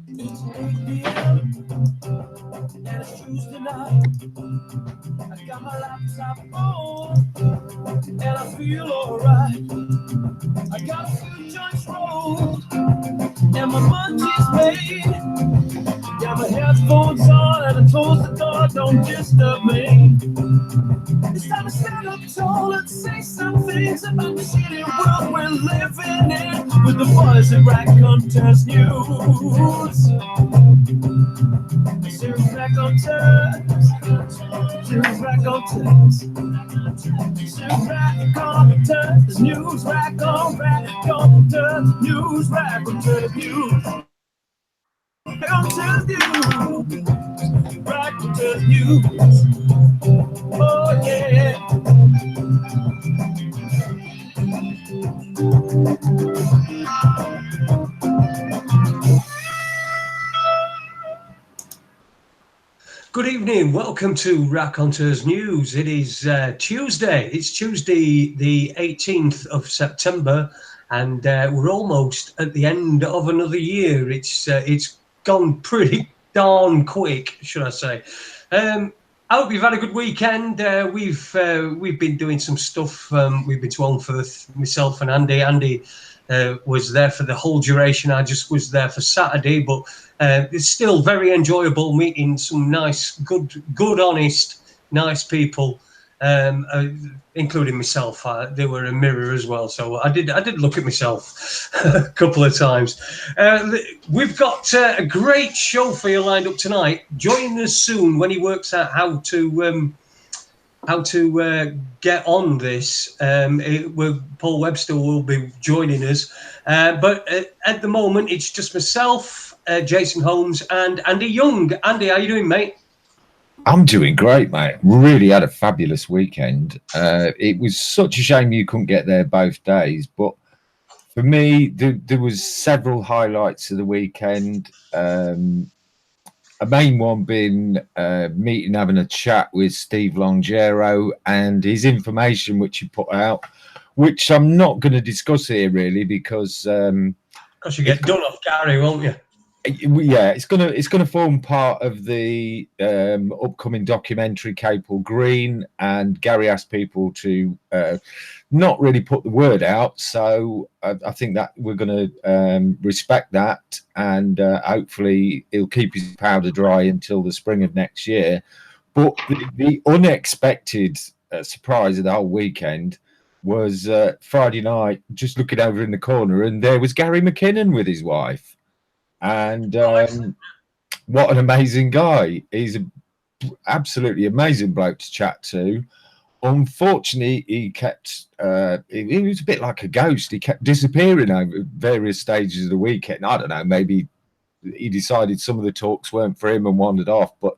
It's 8 p.m. and it's Tuesday night. I got my laptop on and I feel alright. I got a few joints rolled and my munchies made. Got my headphones on and I close the door, don't disturb me. It's time to stand up tall and say some things about the shitty world we're living in with the boys at Raconteurs News. Here's Raconteurs. Here's Raconteurs. Here's Raconteurs News. Raconteurs News. Raconteurs News. Raconteurs News. Raconteurs News. Oh yeah. Good evening. Welcome to Raconteurs News. It is Tuesday. It's Tuesday, the 18th of September, and we're almost at the end of another year. It's gone pretty darn quick, should I say. I hope you've had a good weekend. We've been doing some stuff. We've been to Holmes, myself and Andy. Andy was there for the whole duration. I just was there for Saturday, but it's still very enjoyable meeting some nice, good, honest, nice people, including myself. They were a mirror as well, so I did look at myself a couple of times. We've got a great show for you lined up tonight. Join us soon when he works out how to get on this. Paul Webster will be joining us, but at the moment it's just myself, Jason Holmes, and Andy Young. Andy, how you doing, mate? I'm doing great, mate. Really had a fabulous weekend. It was such a shame you couldn't get there both days, but for me, there was several highlights of the weekend. A main one being meeting, having a chat with Steve Longero and his information which he put out, which I'm not going to discuss here really because you get done off Gary, won't you? Yeah, it's gonna form part of the upcoming documentary Capel Green, and Gary asked people to not really put the word out, so I think that we're going to respect that, and hopefully he'll keep his powder dry until the spring of next year. But the unexpected surprise of the whole weekend was Friday night, just looking over in the corner, and there was Gary McKinnon with his wife. And what an amazing guy. He's an absolutely amazing bloke to chat to. Unfortunately, he kept, he was a bit like a ghost. He kept disappearing over various stages of the weekend. I don't know, maybe he decided some of the talks weren't for him and wandered off, but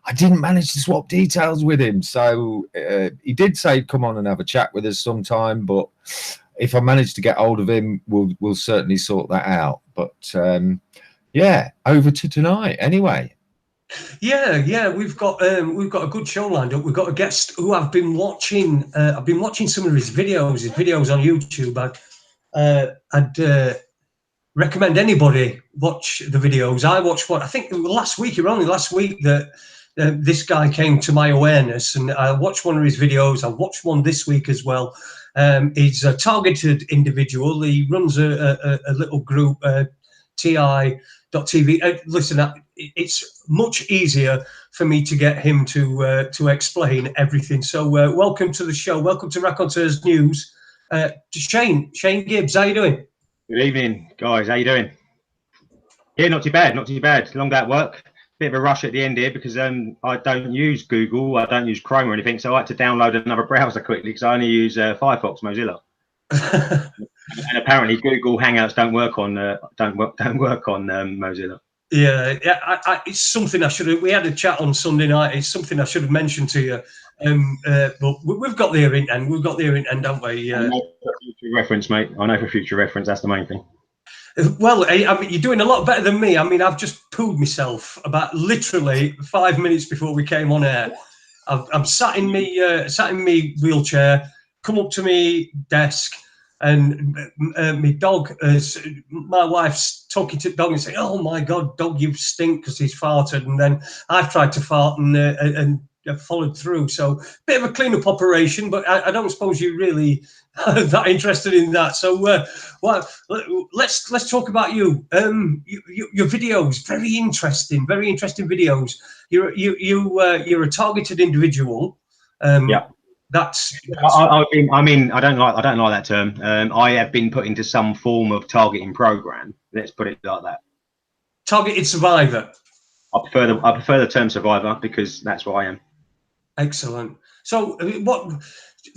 I didn't manage to swap details with him. So he did say he'd come on and have a chat with us sometime, but if I manage to get hold of him, we'll certainly sort that out. But yeah, over to tonight anyway. Yeah, we've got a good show lined up. We've got a guest who I've been watching. I've been watching some of his videos on YouTube. I'd recommend anybody watch the videos. I watched one, I think last week that this guy came to my awareness, and I watched one of his videos. I watched one this week as well. He's a targeted individual. He runs a little group, TI.TV. Listen, it's much easier for me to get him to explain everything. So welcome to the show. Welcome to Raconteurs News. Shane Gibbs, how you doing? Good evening, guys. How you doing? Yeah, not too bad. Long day at work. Bit of a rush at the end here because I don't use Google, I don't use Chrome or anything, so I had to download another browser quickly because I only use Firefox, Mozilla. And apparently Google Hangouts don't work on Mozilla. Yeah, it's something I should have. We had a chat on Sunday night. It's something I should have mentioned to you. But we've got the in end. We've got the in end, haven't we? I know for future reference, mate. I know for future reference. That's the main thing. Well, I mean, you're doing a lot better than me. I mean, I've just pooed myself about literally 5 minutes before we came on air. I'm sat in me wheelchair, come up to me desk, and my dog, my wife's talking to the dog and saying, "Oh my God, dog, you stink," because he's farted, and then I've tried to fart and followed through. So bit of a cleanup operation, but I don't suppose you really are that interested in that. So well, let's talk about you. Your videos, very interesting videos. You're a targeted individual. Yeah. That's I mean, I don't like that term. I have been put into some form of targeting program. Let's put it like that. Targeted survivor. I prefer the term survivor because that's what I am. Excellent. So,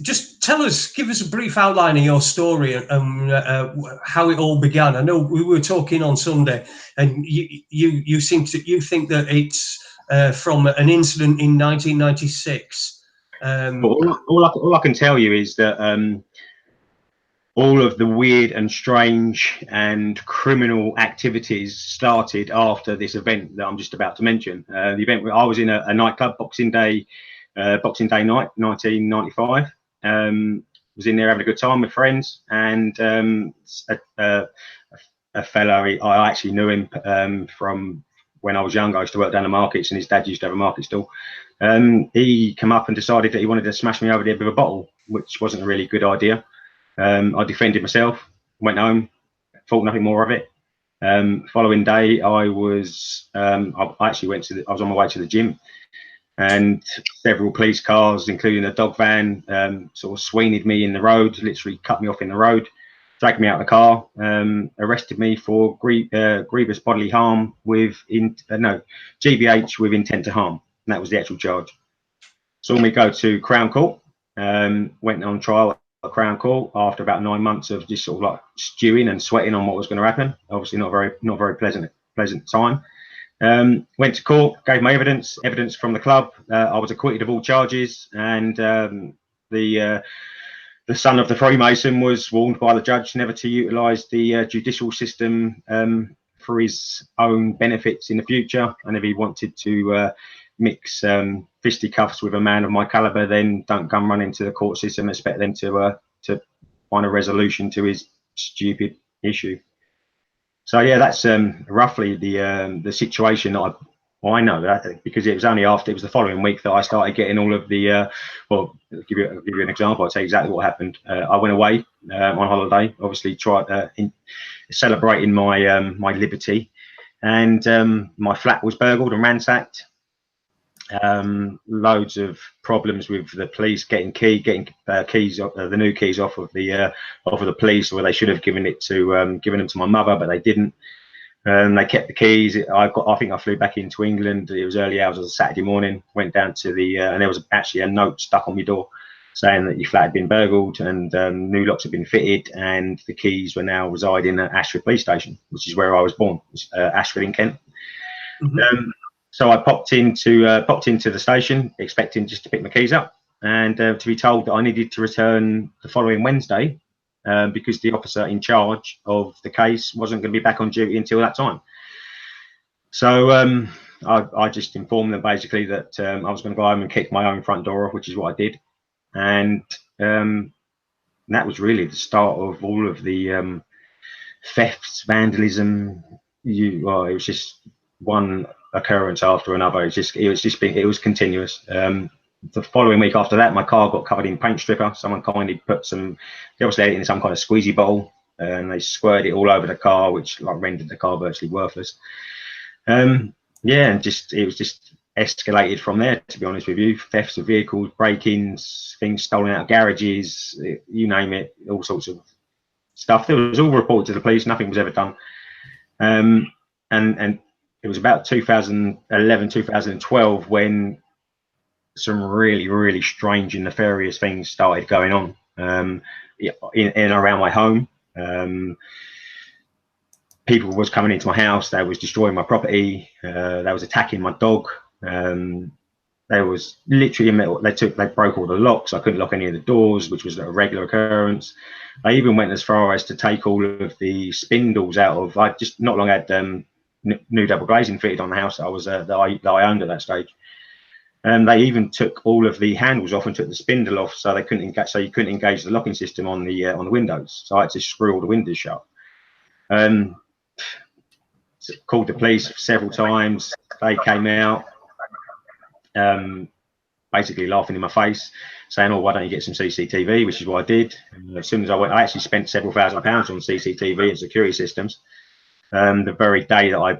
just tell us, give us a brief outline of your story and how it all began. I know we were talking on Sunday, and you think that it's from an incident in 1996. All I can tell you is that all of the weird and strange and criminal activities started after this event that I'm just about to mention. The event where I was in a nightclub, Boxing Day night, 1995. Was in there having a good time with friends, and a fellow, I actually knew him from when I was young. I used to work down the markets, and his dad used to have a market stall. He came up and decided that he wanted to smash me over the head with a bottle, which wasn't a really good idea. I defended myself, went home, thought nothing more of it. Following day, I was on my way to the gym, and several police cars, including a dog van, sort of sweened me in the road, literally cut me off in the road, dragged me out of the car, arrested me for grievous bodily harm with GBH with intent to harm. And that was the actual charge. Saw me go to Crown Court, went on trial at Crown Court after about 9 months of just sort of like stewing and sweating on what was going to happen. Obviously not very pleasant time. Went to court, gave my evidence from the club. I was acquitted of all charges, and the son of the Freemason was warned by the judge never to utilise the judicial system for his own benefits in the future, and if he wanted to mix fisticuffs with a man of my caliber, then don't come running to the court system and expect them to find a resolution to his stupid issue. So yeah, that's roughly the situation that I know that, because it was the following week that I started getting all of the well, I'll give you an example. I'll tell you exactly what happened. I went away on holiday, obviously celebrating my my liberty, and my flat was burgled and ransacked. Loads of problems with the police getting keys, the new keys off of the police, where they should have given them to my mother, but they didn't. They kept the keys. I think I flew back into England. It was early hours of a Saturday morning. Went down to and there was actually a note stuck on my door saying that your flat had been burgled and new locks had been fitted, and the keys were now residing at Ashford Police Station, which is where I was born, Ashford in Kent. Mm-hmm. So I popped into the station, expecting just to pick my keys up, and to be told that I needed to return the following Wednesday, because the officer in charge of the case wasn't going to be back on duty until that time. So I just informed them basically that I was going to go home and kick my own front door off, which is what I did, and that was really the start of all of the thefts, vandalism. It was just one occurrence after another. It was continuous. The following week after that, my car got covered in paint stripper. Someone kindly put obviously in some kind of squeezy bowl, and they squirted it all over the car, which like rendered the car virtually worthless. Yeah, and it was just escalated from there, to be honest with you. Thefts of vehicles, break-ins, things stolen out of garages, you name it, all sorts of stuff. It was all reported to the police. Nothing was ever done. And it was about 2011, 2012 when some really, really strange and nefarious things started going on in and around my home. People was coming into my house. They was destroying my property. They was attacking my dog. There was literally they broke all the locks. I couldn't lock any of the doors, which was a regular occurrence. I even went as far as to take all of the spindles out of. I just not long had new double glazing fitted on the house that I owned at that stage. They even took all of the handles off and took the spindle off, so they couldn't engage, so you couldn't engage the locking system on the windows. So I had to screw all the windows shut. Called the police several times. They came out, basically laughing in my face, saying, "Oh, why don't you get some CCTV?" Which is what I did. As soon as I went, I actually spent several £1000s on CCTV and security systems. The very day that I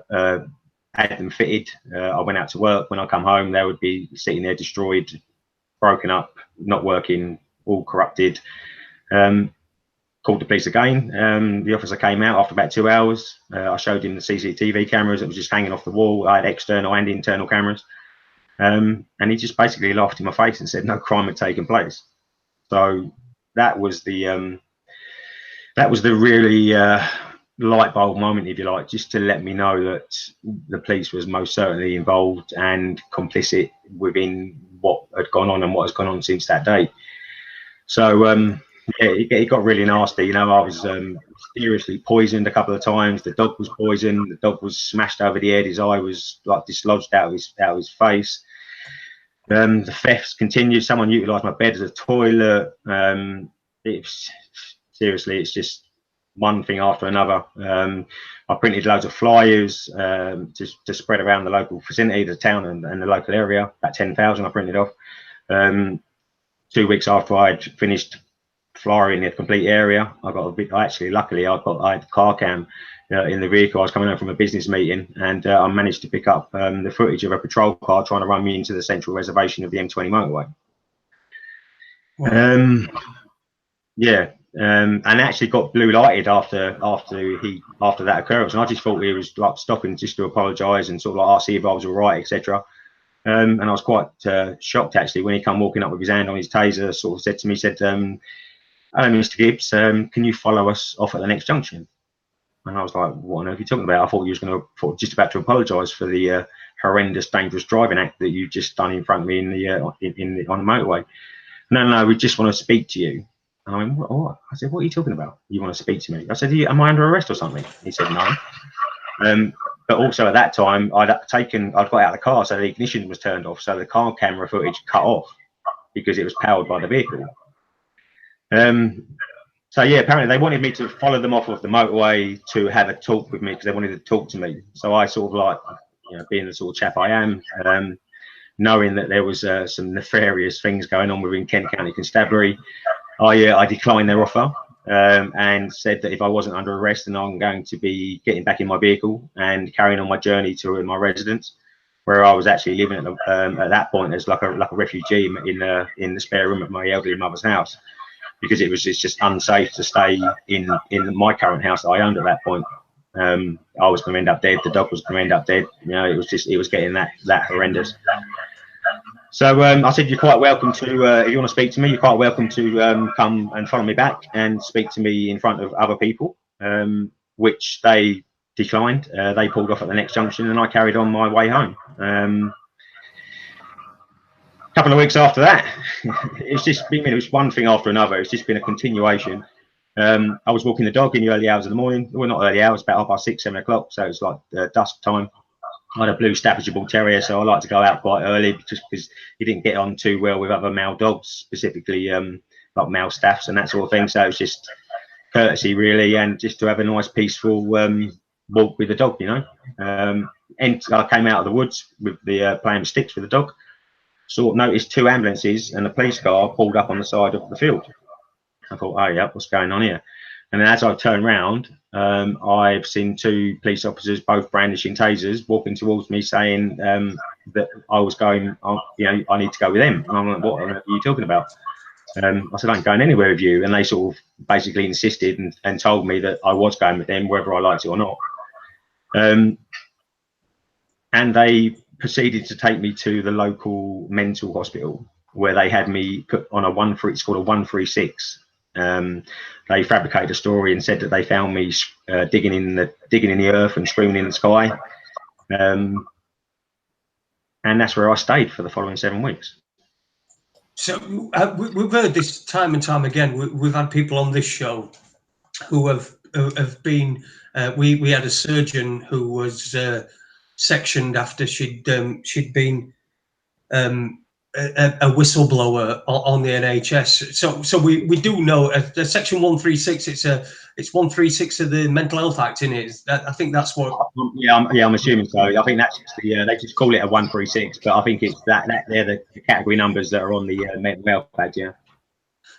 had them fitted, I went out to work. When I come home, they would be sitting there destroyed, broken up, not working, all corrupted. Called the police again. The officer came out after about 2 hours. I showed him the CCTV cameras that was just hanging off the wall. I had external and internal cameras. And he just basically laughed in my face and said no crime had taken place. So that was the really light bulb moment, if you like, just to let me know that the police was most certainly involved and complicit within what had gone on and what has gone on since that day. So yeah, it got really nasty. You know, I was seriously poisoned a couple of times. The dog was poisoned. The dog was smashed over the head. His eye was like dislodged out of his face. The thefts continued. Someone utilised my bed as a toilet. Seriously, it's just one thing after another. I printed loads of flyers to spread around the local vicinity, the town and the local area. About 10,000 I printed off. 2 weeks after I'd finished flyering the complete area, I got a bit. Actually, luckily, I had a car cam in the vehicle. I was coming home from a business meeting, and I managed to pick up the footage of a patrol car trying to run me into the central reservation of the M20 motorway. Wow. Yeah, and actually got blue lighted after that occurrence, and I just thought he was like stopping just to apologise and sort of like see if I was all right, etc. And I was quite shocked actually when he come walking up with his hand on his taser, sort of said to me, "Hello, Mr. Gibbs, can you follow us off at the next junction?" And I was like, "What on earth are you talking about? I thought you was just about to apologise for the horrendous, dangerous driving act that you just done in front of me on the motorway." No, we just want to speak to you. And I went, "What?" I said, "What are you talking about? You want to speak to me?" I said, "Am I under arrest or something?" He said, "No." But also at that time, I'd got out of the car, so the ignition was turned off, so the car camera footage cut off because it was powered by the vehicle. So yeah, apparently they wanted me to follow them off of the motorway to have a talk with me because they wanted to talk to me. So I sort of like, you know, being the sort of chap I am, knowing that there was some nefarious things going on within Kent County Constabulary, I declined their offer and said that if I wasn't under arrest, then I'm going to be getting back in my vehicle and carrying on my journey to my residence, where I was actually living at that point as like a refugee in the spare room of my elderly mother's house, because it's just unsafe to stay in my current house that I owned at that point. I was going to end up dead. The dog was going to end up dead. You know, it was getting that horrendous. So I said, "You're quite welcome to, if you want to speak to me, you're quite welcome to come and follow me back and speak to me in front of other people," which they declined. They pulled off at the next junction, and I carried on my way home. A couple of weeks after that, it was one thing after another. It's just been a continuation. I was walking the dog in the early hours of the morning. Well, not early hours, about 6:30, 7 o'clock. So it's like dusk time. I had a blue Staffordshire Bull Terrier, so I like to go out quite early just because he didn't get on too well with other male dogs, specifically like male staffs and that sort of thing. So it's just courtesy, really, and just to have a nice, peaceful walk with the dog, you know. And I came out of the woods with the playing sticks with the dog. Sort of noticed 2 ambulances and a police car pulled up on the side of the field. I thought, "Oh yeah, what's going on here?" And then as I turned round, I've seen 2 police officers, both brandishing tasers, walking towards me, saying that I was going, you know, I need to go with them. And I'm like, "What are you talking about?" I said, "I ain't going anywhere with you." And they sort of basically insisted and told me that I was going with them, whether I liked it or not. And they proceeded to take me to the local mental hospital, where they had me put on it's called a 136. They fabricated a story and said that they found me digging in the earth and screaming in the sky, and that's where I stayed for the following 7 weeks. So we've heard this time and time again. We've had people on this show who have been. We had a surgeon who was sectioned after she'd been a whistleblower on the NHS. So we do know the Section 136. It's 136 of the Mental Health Act, in it. I think that's what. Yeah, I'm assuming so. I think that's just they just call it a 136, but I think it's that they're the category numbers that are on the Mental Health Act. Yeah.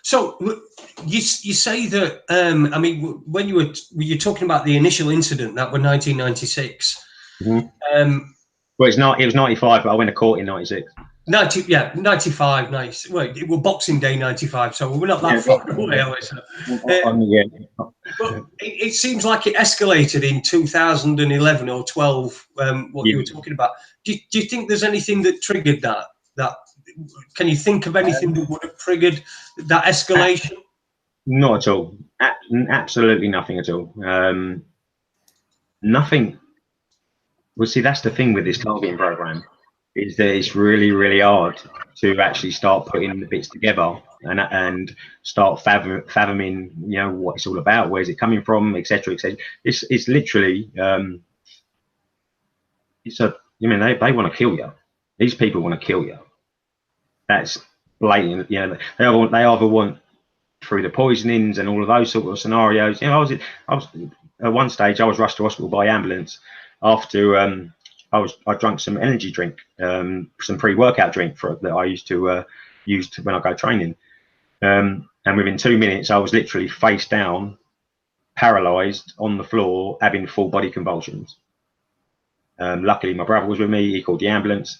So you say that I mean, when you're talking about the initial incident that was 1996. Mm-hmm. Well, it's not. It was 95, but I went to court in 96. 95, nice. Well, it was Boxing Day 95, so we're not that far away. But it seems like it escalated in 2011 or 12. What you were talking about. Do you think there's anything that triggered that? Can you think of anything that would have triggered that escalation? Not at all. Absolutely nothing at all. Nothing. Well, see, that's the thing with this targeting program, is that it's really, really hard to actually start putting the bits together and start fathoming, you know, what it's all about, where's it coming from, etc., etc. It's literally, you mean, they want to kill you. These people want to kill you. That's blatant. You know, they either want through the poisonings and all of those sort of scenarios. You know, I was at one stage I was rushed to hospital by ambulance after I drank some energy drink, some pre-workout drink that I used to use when I go training, and within 2 minutes I was literally face down, paralysed on the floor, having full body convulsions. Luckily my brother was with me. He called the ambulance.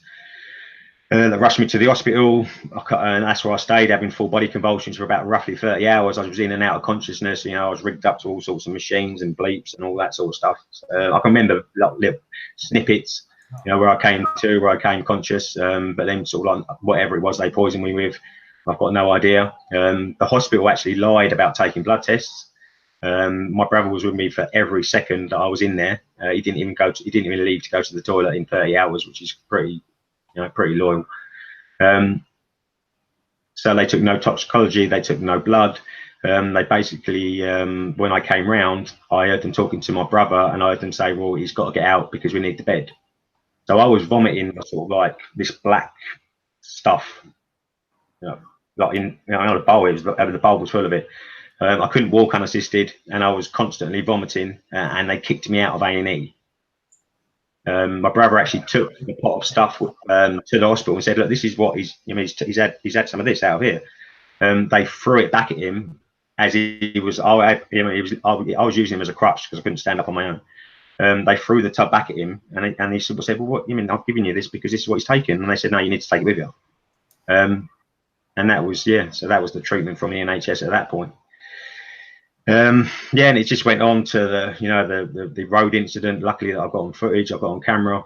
They rushed me to the hospital, and that's where I stayed, having full body convulsions for about roughly 30 hours. I was in and out of consciousness. You know, I was rigged up to all sorts of machines and bleeps and all that sort of stuff. I can remember little snippets, you know, where I came conscious, but then sort of like whatever it was they poisoned me with, I've got no idea. The hospital actually lied about taking blood tests. My brother was with me for every second that I was in there. He didn't even leave to go to the toilet in 30 hours, which is pretty loyal. So they took no toxicology, they took no blood. They basically, when I came round, I heard them talking to my brother, and I heard them say, well, he's got to get out because we need the bed. So I was vomiting sort of like this black stuff, you know, like in, you know, the bowl. The bowl was full of it. I couldn't walk unassisted, and I was constantly vomiting, and they kicked me out of A&E. My brother actually took the pot of stuff to the hospital and said, look, this is what he's had some of this out of here. They threw it back at him as he was, I was using him as a crutch because I couldn't stand up on my own. They threw the tub back at him, and he sort of said, well, what, you mean, I've given you this because this is what he's taken. And they said, no, you need to take it with you. And that was, so that was the treatment from the NHS at that point. And it just went on to the road incident. Luckily that I've got on footage, I've got on camera.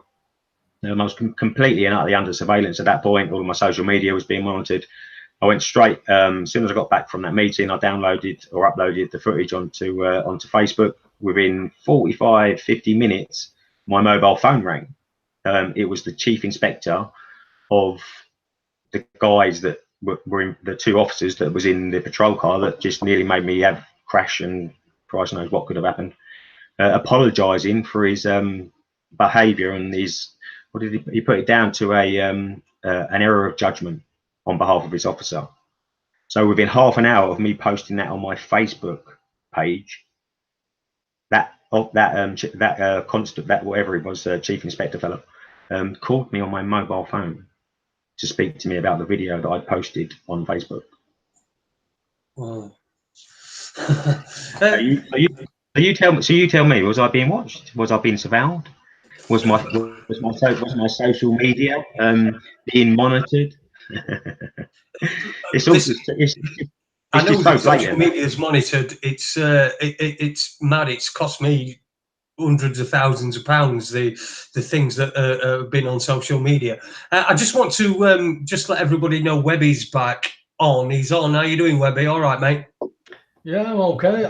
I was completely and utterly under surveillance at that point. All of my social media was being monitored. I went straight, as soon as I got back from that meeting, I downloaded or uploaded the footage onto Facebook. Within 45-50 minutes, my mobile phone rang. It was the chief inspector of the guys that were in, the two officers that was in the patrol car that just nearly made me have crash, and Christ knows what could have happened, apologizing for his behavior and his, what did he put it down to, an error of judgment on behalf of his officer. So within half an hour of me posting that on my Facebook page, that whatever it was, chief inspector fellow, called me on my mobile phone to speak to me about the video that I posted on Facebook. Wow. You tell me, was I being watched? Was I being surveilled? Was my social media being monitored? It's I know just that so social media is monitored. It's mad. It's cost me hundreds of thousands of pounds, the things that have been on social media. I just want to just let everybody know Webby's back on. He's on. How you doing, Webby? All right, mate? Yeah, I'm okay.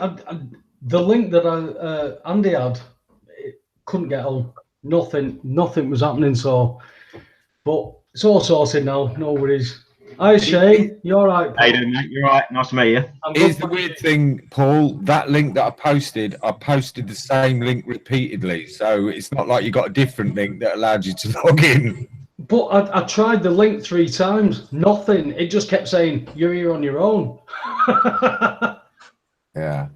The link that Andy had, it couldn't get on. Nothing was happening. So, but it's all sorted now. No worries. Hi, Shane. You all right, Paul? How you doing, mate? You all right? Nice to meet you. Here's the weird thing, Paul. That link that I posted the same link repeatedly. So it's not like you got a different link that allowed you to log in. But I tried the link 3 times. Nothing. It just kept saying, you're here on your own. Yeah.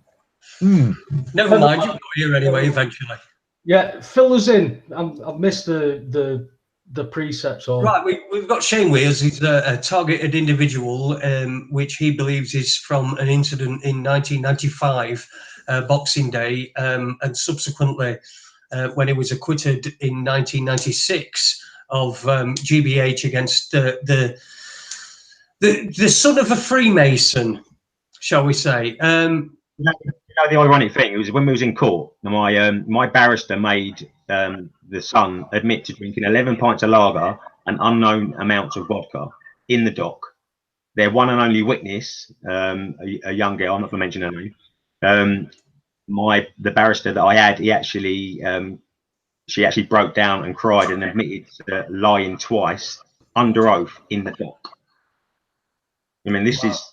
Never mind, you got here anyway eventually. Yeah, fill us in. I've missed the precepts. Or Right, we've got Shane Weirs. He's a targeted individual, which he believes is from an incident in 1995, Boxing Day, and subsequently when he was acquitted in 1996 of GBH against the son of a Freemason, shall we say. The ironic thing was when we was in court, my barrister made the son admit to drinking 11 pints of lager and unknown amounts of vodka in the dock. Their one and only witness, a young girl, I'm not going to mention her name, the barrister that I had, she actually broke down and cried and admitted to lying twice under oath in the dock. I mean, this is,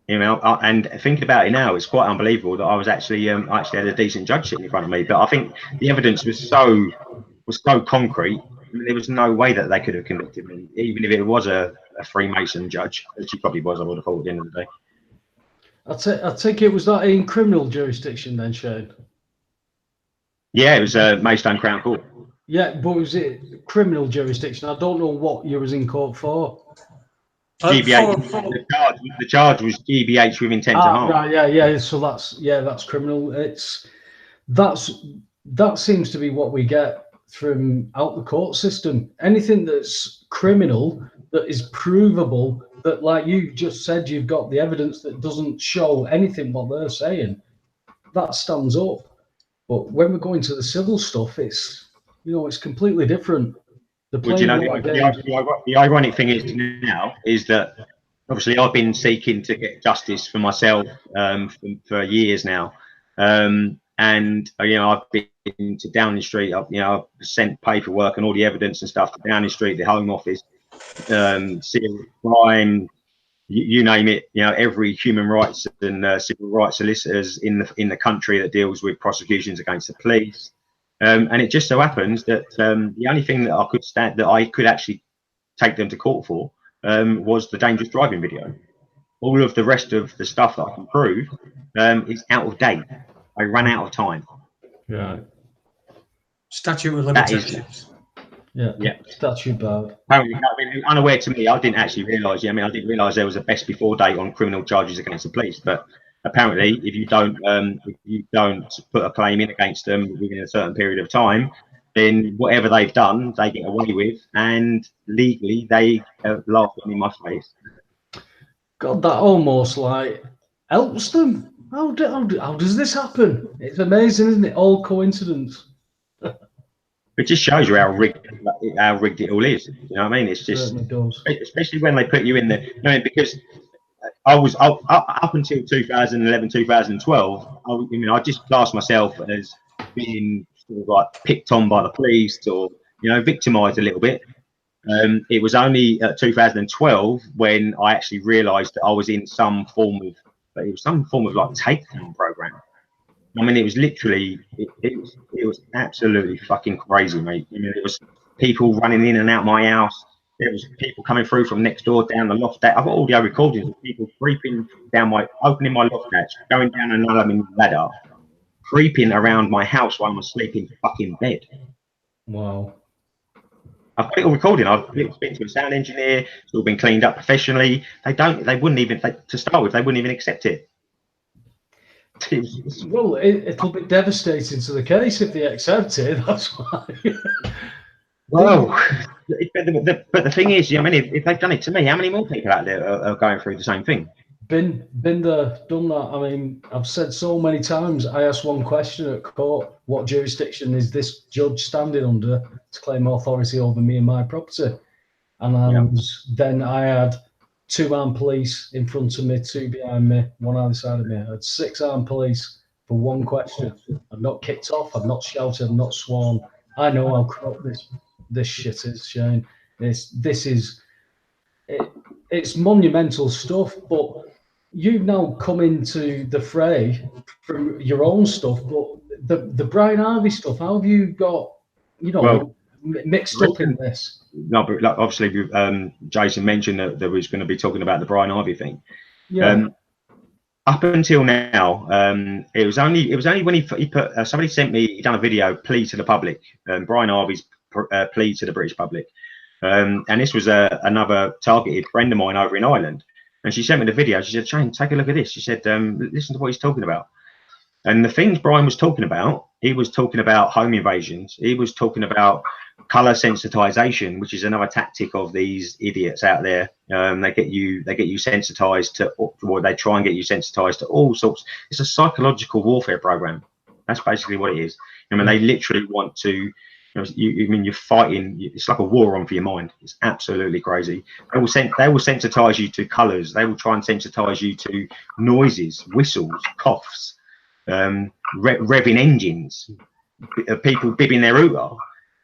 and thinking about it now, it's quite unbelievable that I was actually I actually had a decent judge sitting in front of me. But I think the evidence was so concrete. I mean, there was no way that they could have convicted me, even if it was a Freemason judge, which he probably was. I would have thought at the end of the day. I think it was that in criminal jurisdiction then, Shane. Yeah, it was Maidstone Crown Court. Yeah, but was it criminal jurisdiction? I don't know what you was in court for. GBH. The charge was GBH with intent to harm. Right, yeah. So that's criminal. That seems to be what we get from out the court system. Anything that's criminal, that is provable, that, like you just said, you've got the evidence that doesn't show anything what they're saying, that stands up. But when we're going to the civil stuff, it's completely different. The ironic thing is now is that obviously I've been seeking to get justice for myself for years now, and I've been to Downing Street. I've sent paperwork and all the evidence and stuff to Downing Street, the Home Office, serious crime, you name it. Every human rights and civil rights solicitors in the country that deals with prosecutions against the police. And it just so happens that the only thing that I could actually take them to court for was the dangerous driving video. All of the rest of the stuff that I can prove is out of date. I ran out of time. Yeah. Statute of limitations. Yeah. Statute bad. Apparently, unaware to me, I didn't actually realise. I didn't realise there was a best before date on criminal charges against the police, but apparently, if you don't put a claim in against them within a certain period of time, then whatever they've done, they get away with, and legally they laugh at me in my face. God, that almost like helps them. How does this happen? It's amazing, isn't it? All coincidence. It just shows you how rigged it all is. You know what I mean? It's just, especially when they put you in the. Because I was up until 2011, 2012. I just classed myself as being sort of like picked on by the police or victimised a little bit. It was only 2012 when I actually realised that I was in some form of like takedown program. I mean, it was literally it was absolutely fucking crazy, mate. I mean, it was people running in and out my house. There was people coming through from next door down the loft. I've got audio recordings of people creeping down opening my loft hatch, going down an aluminum ladder, creeping around my house while I'm asleep in fucking bed. Wow. I've got it all recording. I've been to a sound engineer. It's all been cleaned up professionally. They wouldn't even accept it. Well, it'll be devastating to the case if they accept it. That's why. Well, but the thing is, if they've done it to me, how many more people out there are going through the same thing? Been there, done that. I mean, I've said so many times. I asked one question at court: what jurisdiction is this judge standing under to claim authority over me and my property? And then I had 2 armed police in front of me, 2 behind me, 1 either side of me. I had 6 armed police for 1 question. I've not kicked off. I've not shouted. I've not sworn. I know how corrupt this shit is, Shane. It's monumental stuff, but you've now come into the fray from your own stuff. But the Brian Harvey stuff, how have you got, mixed up in this. No, but like, obviously, Jason mentioned that we was going to be talking about the Brian Harvey thing. Yeah. Up until now, it was only when he put somebody sent me, he done a video, plea to the public, Brian Harvey's plea to the British public, and this was another targeted friend of mine over in Ireland, and she sent me the video. She said, Shane, take a look at this. She said, listen to what he's talking about. And the things Brian was talking about, he was talking about home invasions. He was talking about color sensitization, which is another tactic of these idiots out there. They get you sensitized to, or they try and get you sensitized to all sorts. It's a psychological warfare program. That's basically what it is. I mean, they literally want to. I mean, you're fighting. It's like a war on for your mind. It's absolutely crazy. They will sensitize you to colors. They will try and sensitize you to noises, whistles, coughs. Revving engines, people bibbing their hooter,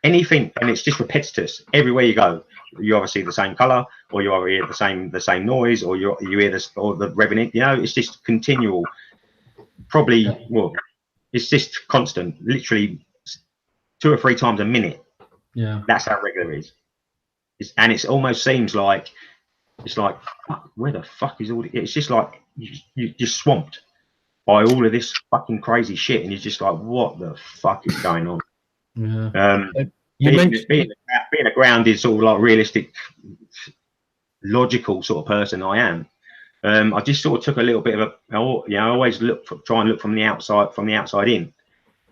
anything, and it's just repetitious. Everywhere you go, you either see the same color, or you either hear the same noise, or you hear this, or the revving. You know, it's just continual. Probably, well, it's just constant, literally 2 or 3 times a minute. Yeah, that's how regular it is. And it almost seems like it's like, fuck, where the fuck is all? It's just like you're just swamped by all of this fucking crazy shit, and you're just like, what the fuck is going on? Yeah. Being a grounded, sort of like realistic, logical sort of person I am, I just sort of took a little bit of I always try and look from the outside in,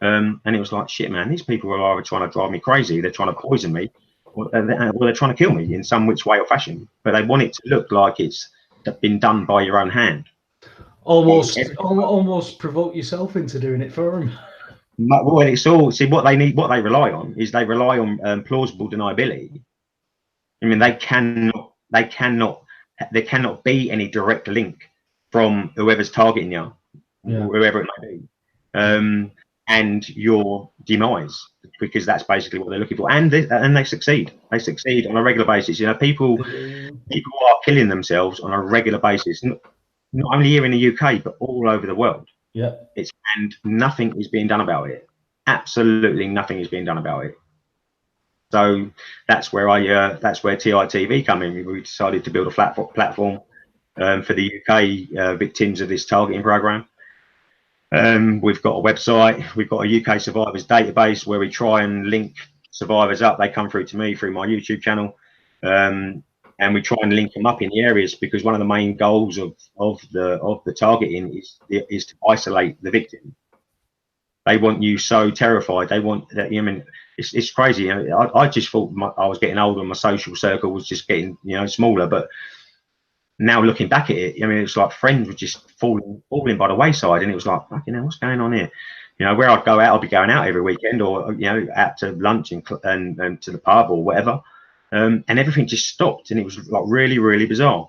and it was like, shit, man, these people are either trying to drive me crazy, they're trying to poison me, or they're trying to kill me in some which way or fashion, but they want it to look like it's been done by your own hand. Almost provoke yourself into doing it for them. Well, it's all, see, what they rely on plausible deniability. I mean, there cannot be any direct link from whoever's targeting you, whoever it may be, and your demise, because that's basically what they're looking for, and they succeed. They succeed on a regular basis. You know, people are killing themselves on a regular basis. Not only here in the UK, but all over the world. Yeah. And nothing is being done about it. Absolutely nothing is being done about it. So that's where TITV come in. We decided to build a platform for the UK victims of this targeting program. We've got a website. We've got a UK survivors database where we try and link survivors up. They come through to me through my YouTube channel. And we try and link them up in the areas, because one of the main goals of the targeting is to isolate the victim. They want you so terrified. They want that. I mean, it's crazy. I just thought I was getting older, and my social circle was just getting smaller. But now looking back at it, I mean, it's like friends were just falling by the wayside, and it was like, fucking hell, what's going on here? You know, where I'd go out, I'd be going out every weekend, or out to lunch and to the pub or whatever. And everything just stopped, and it was like really, really bizarre.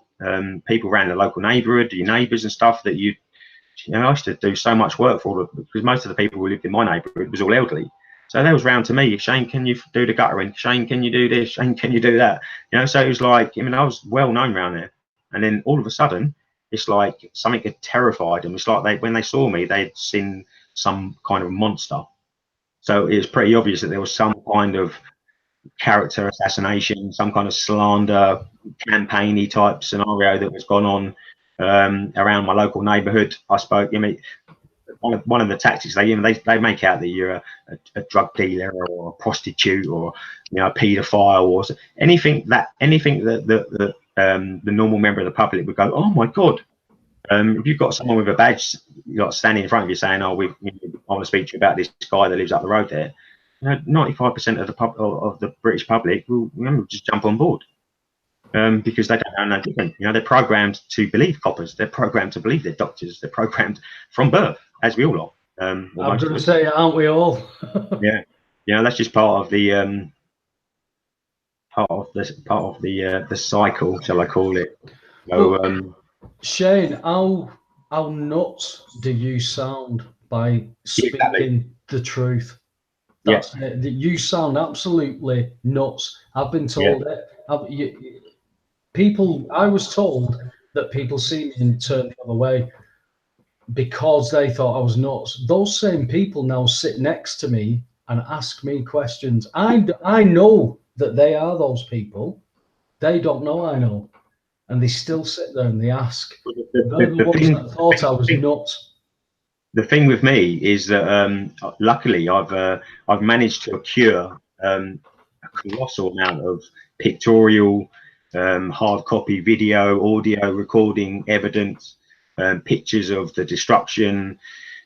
People around the local neighbourhood, your neighbours and stuff that I used to do so much work for, because most of the people who lived in my neighbourhood was all elderly. So they was round to me, Shane, can you do the guttering? Shane, can you do this? Shane, can you do that? So it was like, I mean, I was well known around there. And then all of a sudden, it's like something had terrified them. It's like when they saw me, they'd seen some kind of monster. So it was pretty obvious that there was some kind of character assassination, some kind of slander campaign-y type scenario that was gone on around my local neighbourhood. I spoke, one of the tactics they make out that you're a drug dealer or a prostitute or a paedophile or anything that the normal member of the public would go, oh my god. If you've got someone with a badge standing in front of you saying, oh, I want to speak to you about this guy that lives up the road there, 95% of the British public will just jump on board, because they don't know no different. They're programmed to believe coppers. They're programmed to believe they're doctors. They're programmed from birth, as we all are. I'm going to say, aren't we all? Yeah, that's just part of the cycle, shall I call it? So, Shane, how nuts do you sound by speaking the truth? That's it. You sound absolutely nuts. I've been told it. I was told that people see me and turn the other way because they thought I was nuts. Those same people now sit next to me and ask me questions. I know that they are those people. They don't know I know. And they still sit there and they ask. They're the ones that thought I was nuts. The thing with me is that luckily I've managed to accrue a colossal amount of pictorial, hard copy video, audio recording evidence, pictures of the destruction,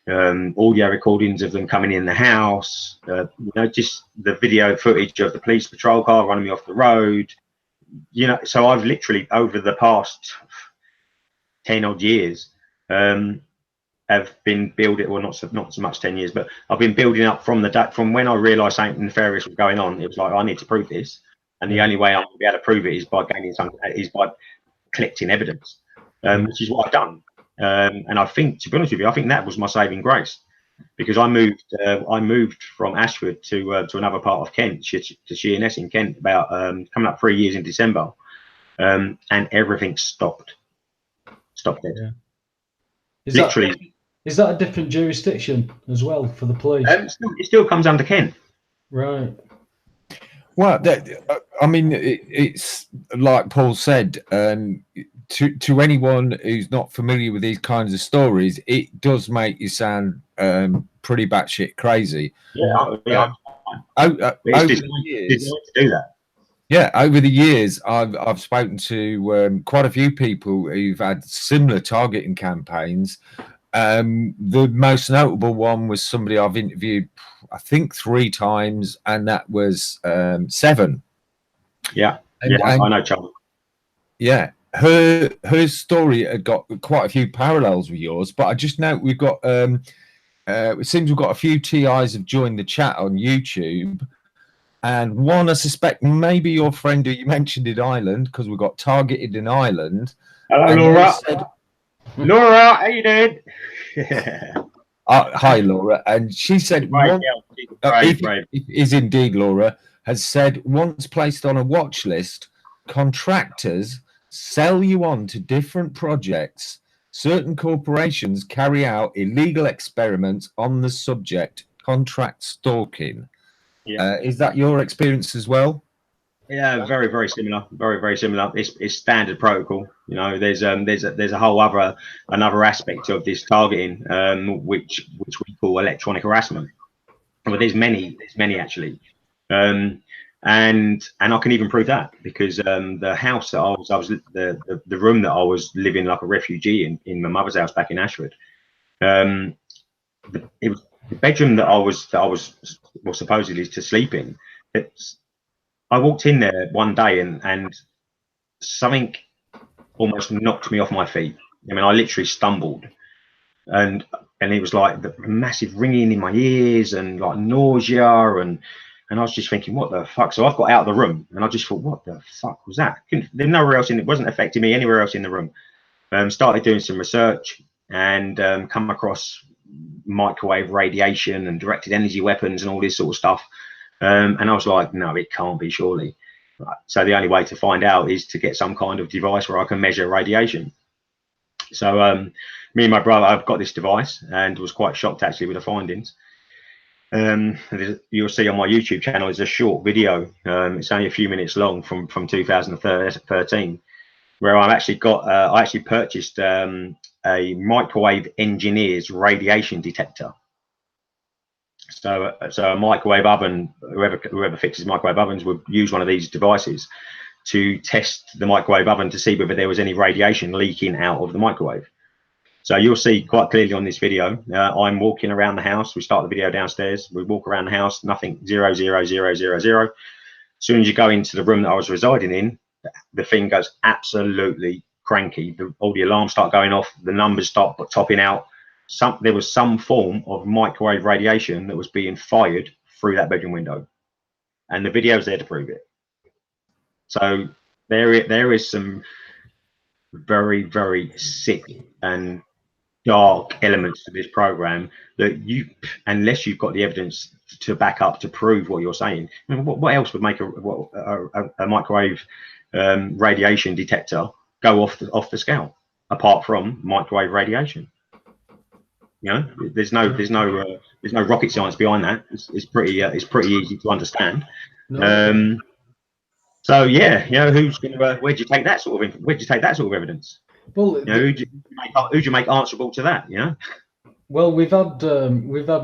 audio recordings of them coming in the house, you know, just the video footage of the police patrol car running me off the road, you know. So I've literally over the past 10 odd years have been building, well, not so much 10 years, but I've been building up from when I realised something nefarious was going on. It was like, I need to prove this, and the only way I'm going to be able to prove it is by collecting evidence, which is what I've done. And I think, to be honest with you, I think that was my saving grace, because I moved from Ashford to another part of Kent, to Sheerness in Kent, about coming up 3 years in December, and everything stopped dead. Yeah. Is that a different jurisdiction as well for the police? It still comes under Kent. Right. Well, I mean, it's like Paul said, to anyone who's not familiar with these kinds of stories, it does make you sound pretty batshit crazy. Yeah. Over the years, to do that. Yeah, over the years, I've spoken to quite a few people who've had similar targeting campaigns. The most notable one was somebody I've interviewed, I think 3 times, and that was Seven. Yeah, I know Charlie. Yeah, her story had got quite a few parallels with yours, but I just know we've got it seems we've got a few TIs have joined the chat on YouTube. And one, I suspect, maybe your friend who you mentioned in Ireland, because we got targeted in Ireland. Hello, Laura. Laura, how you doing? Hi, Laura. And she said, is indeed Laura, has said, once placed on a watch list, contractors sell you on to different projects. Certain corporations carry out illegal experiments on the subject, contract stalking. Yeah. Is that your experience as well? Yeah, very, very similar. Very, very similar. It's standard protocol. You know, there's a whole another aspect of this targeting, which we call electronic harassment. Well, there's many actually, and I can even prove that, because the house that I was the room that I was living like a refugee in my mother's house back in Ashford, it was the bedroom that I was supposedly to sleep in. I walked in there one day and something almost knocked me off my feet. I mean, I literally stumbled, and it was like the massive ringing in my ears and like nausea, and I was just thinking, what the fuck? So I've got out of the room and I just thought, what the fuck was that? There's nowhere else in it. Wasn't affecting me anywhere else in the room. Started doing some research and come across microwave radiation and directed energy weapons and all this sort of stuff, and I was like, no, it can't be, surely. So the only way to find out is to get some kind of device where I can measure radiation. So me and my brother, I've got this device, and was quite shocked actually with the findings. You'll see on my YouTube channel is a short video, it's only a few minutes long, from 2013, where I've actually got I actually purchased a microwave engineer's radiation detector. So a microwave oven, whoever fixes microwave ovens would use one of these devices to test the microwave oven to see whether there was any radiation leaking out of the microwave. So you'll see quite clearly on this video, I'm walking around the house. We start the video downstairs. We walk around the house, nothing, 0, 0, 0, 0, 0. As soon as you go into the room that I was residing in, the thing goes absolutely cranky. All the alarms start going off. The numbers start topping out. There was some form of microwave radiation that was being fired through that bedroom window, and the video's there to prove it. So there is some very, very sick and dark elements to this program that unless you've got the evidence to back up to prove what you're saying, I mean, what else would make a microwave radiation detector go off the scale apart from microwave radiation? You know, there's no rocket science behind that. It's pretty easy to understand. No. So yeah, you know, who's going to where'd you take that sort of evidence? Well, You know, who'd you make answerable to that? You know. Well, we've had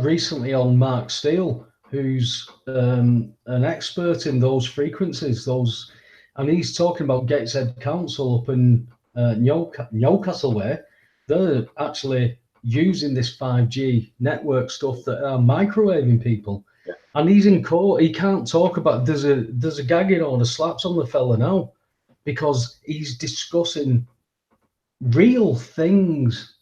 recently on Mark Steele, who's an expert in those frequencies, and he's talking about Gateshead Council up in Newcastle way. They're actually using this 5G network stuff that are microwaving people. Yeah. And he's in court. He can't talk about. There's a gagging order slaps on the fella now because he's discussing real things.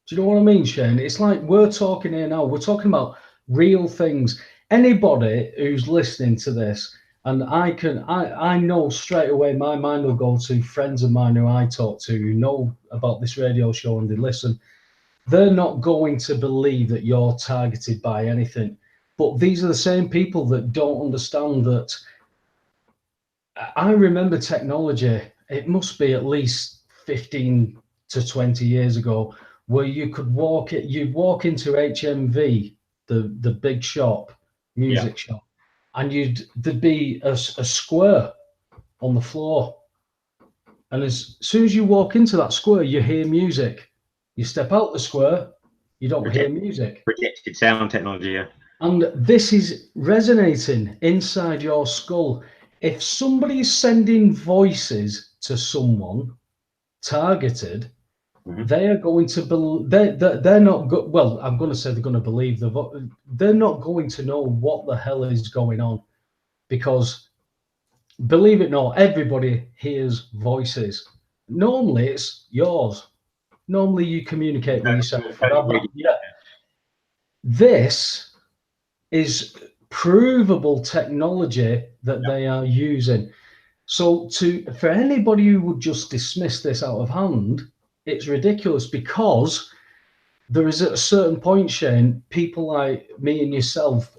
Do you know what I mean, Shane? It's like we're talking here now. We're talking about real things. Anybody who's listening to this, and I know straight away, my mind will go to friends of mine who I talk to who know about this radio show and they listen. They're not going to believe that you're targeted by anything. But these are the same people that don't understand that. I remember technology. It must be at least 15 to 20 years ago, where you'd walk into HMV, the big shop, music shop, and there'd be a square on the floor. And as soon as you walk into that square, you hear music. You step out the square, you don't hear music. Projected sound technology, yeah. And this is resonating inside your skull. If somebody is sending voices to someone targeted, they are going to believe. They're not good. Well, I'm going to say they're going to believe they're not going to know what the hell is going on, because believe it or not, everybody hears voices. Normally, it's yours. Normally, you communicate with yourself. Yeah. This is provable technology that they are using. So for anybody who would just dismiss this out of hand, it's ridiculous, because there is at a certain point, Shane, people like me and yourself,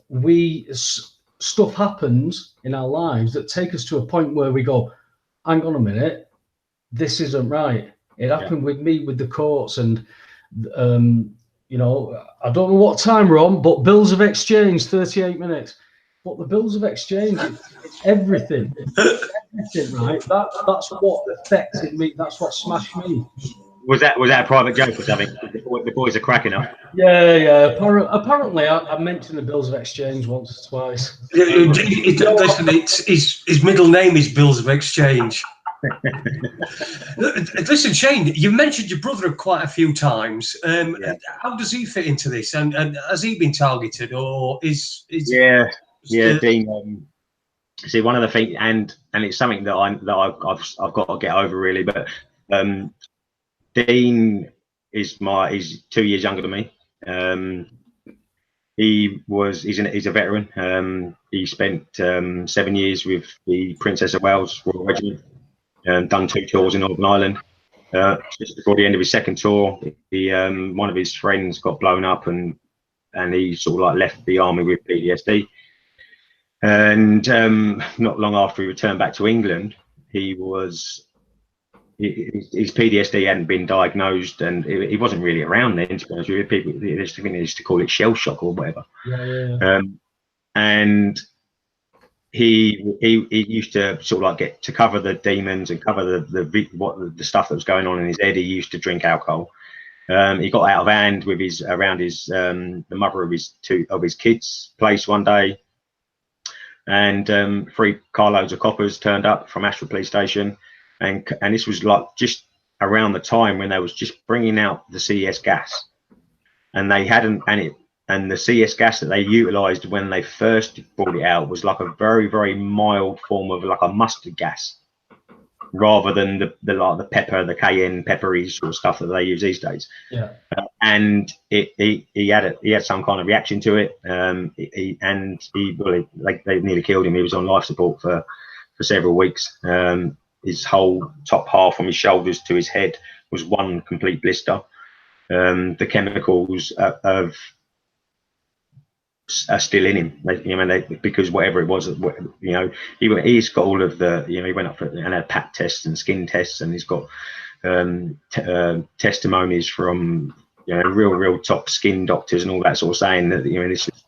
stuff happens in our lives that take us to a point where we go, hang on a minute, this isn't right. It happened with me with the courts, and you know, I don't know what time we're on, but bills of exchange, 38 minutes. But the bills of exchange, it's everything. Everything, right? That's what affected me. That's what smashed me. Was that a private joke or something? The boys are cracking up. Yeah. Apparently, I mentioned the bills of exchange once or twice. Listen, his middle name is Bills of Exchange. Listen, Shane, you mentioned your brother quite a few times. How does he fit into this? And has he been targeted, or is Dean? See, one of the things, and it's something that I've got to get over really. But Dean is he's 2 years younger than me. He's a veteran. He spent 7 years with the Princess of Wales Royal Regiment. Done 2 tours in Northern Ireland. Just before the end of his second tour, one of his friends got blown up, and he sort of like left the army with PTSD. And not long after he returned back to England, his PTSD hadn't been diagnosed, and he wasn't really around then. To be honest with you, people they used to call it shell shock or whatever. And he used to sort of like get to cover the demons and cover the stuff that was going on in his head. He used to drink alcohol. He got out of hand with the mother of his kids' place one day, and 3 carloads of coppers turned up from Ashford Police Station, and this was like just around the time when they was just bringing out the CS gas, and they hadn't, and the CS gas that they utilised when they first brought it out was like a very, very mild form of like a mustard gas, rather than the pepper, the cayenne peppery sort of stuff that they use these days. And he had some kind of reaction to it. They nearly killed him. He was on life support for several weeks. His whole top half from his shoulders to his head was one complete blister. The chemicals are still in him, because whatever it was, he's got all of the, he went up for and had pap tests and skin tests, and he's got testimonies from you know, real top skin doctors and all that sort of saying that, you know, this is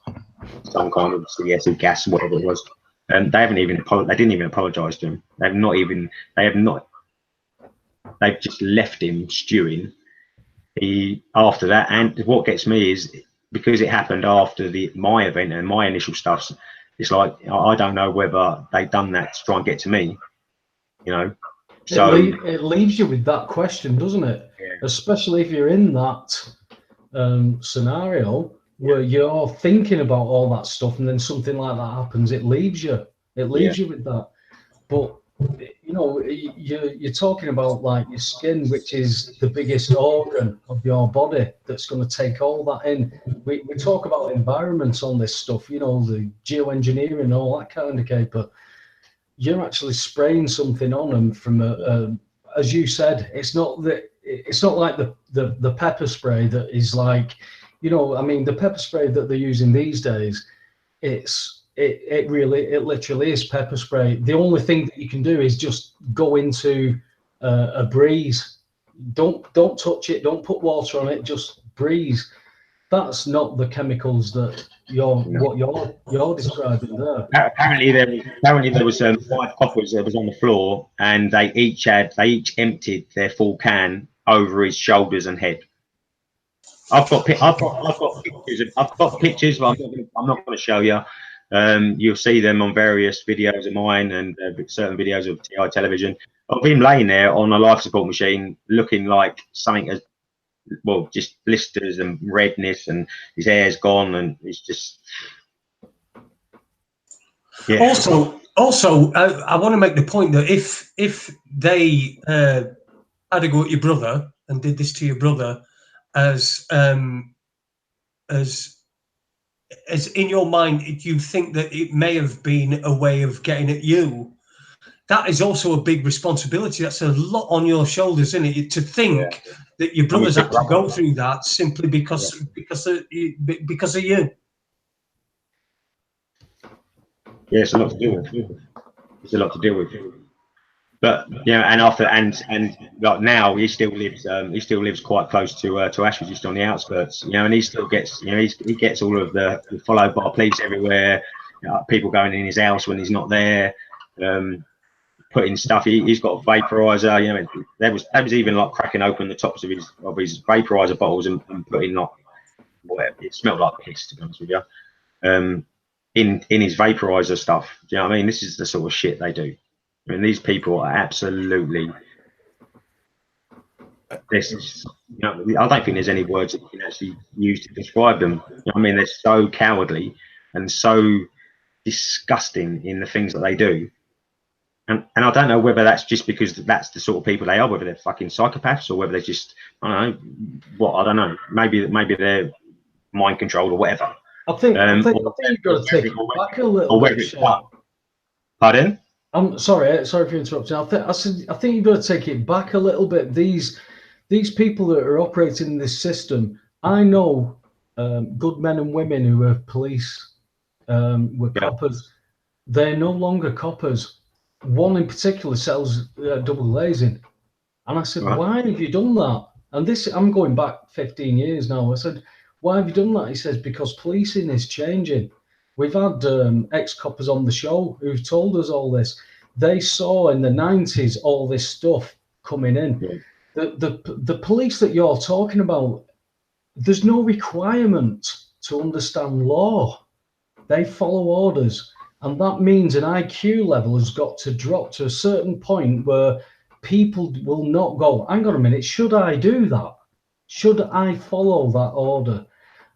some kind of CS gas, whatever it was. And they haven't even they didn't even apologise to him. They've just left him stewing. After that, and what gets me is because it happened after my event and my initial stuff. It's like I don't know whether they've done that to try and get to me, you know. So it leaves you with that question, doesn't it? Yeah. Especially if you're in that scenario where you're thinking about all that stuff, and then something like that happens. It leaves you. It leaves you with that. But you know, you're talking about like your skin, which is the biggest organ of your body that's going to take all that in. We talk about environments on this stuff, you know, the geoengineering and all that kind of caper. You're actually spraying something on them from as you said, it's not like the pepper spray that is like, you know, I mean, the pepper spray that they're using these days, it literally is pepper spray. The only thing that you can do is just go into a breeze. Don't touch it. Don't put water on it. Just breeze. That's not the chemicals that what you're describing there. Apparently there was 5 coppers that was on the floor, and they each emptied their full can over his shoulders and head. I've got pictures, but I'm not going to show you. You'll see them on various videos of mine and certain videos of TI television of him laying there on a life support machine, looking like something as well, just blisters and redness, and his hair's gone, and it's just. Yeah. Also, I want to make the point that if they had a go at your brother and did this to your brother, as in your mind, you think that it may have been a way of getting at you. That is also a big responsibility. That's a lot on your shoulders, isn't it? To think that your brothers had to go through that simply because of you. Yeah, it's a lot to deal with. It's a lot to deal with. But yeah, and like now he still lives quite close to Ashford, just on the outskirts, you know, and he still gets, you know, he gets all of the followed by police everywhere, you know, people going in his house when he's not there, putting stuff. He's got a vaporizer, you know. There was even like cracking open the tops of his vaporizer bottles and putting like whatever, it smelled like piss, to be honest with you, in his vaporizer stuff. Do you know what I mean? This is the sort of shit they do. I mean, these people are absolutely. This is, you know, I don't think there's any words that you can actually use to describe them. You know what I mean, they're so cowardly and so disgusting in the things that they do. And I don't know whether that's just because that's the sort of people they are, whether they're fucking psychopaths or whether they're just, I don't know what, I don't know. Maybe they're mind controlled or whatever. I think you've got to take it back a little bit. Pardon? I'm sorry for interrupting. I think you've got to take it back a little bit. These people that are operating in this system, I know good men and women who are police, were coppers. They're no longer coppers. One in particular sells double glazing, and I said, "Why have you done that?" And this, I'm going back 15 years now. I said, "Why have you done that?" He says, "Because policing is changing. We've had ex-coppers on the show who've told us all this. They saw in the 90s all this stuff coming in. Yeah. The police that you're talking about, there's no requirement to understand law. They follow orders. And that means an IQ level has got to drop to a certain point where people will not go, hang on a minute, should I do that? Should I follow that order?"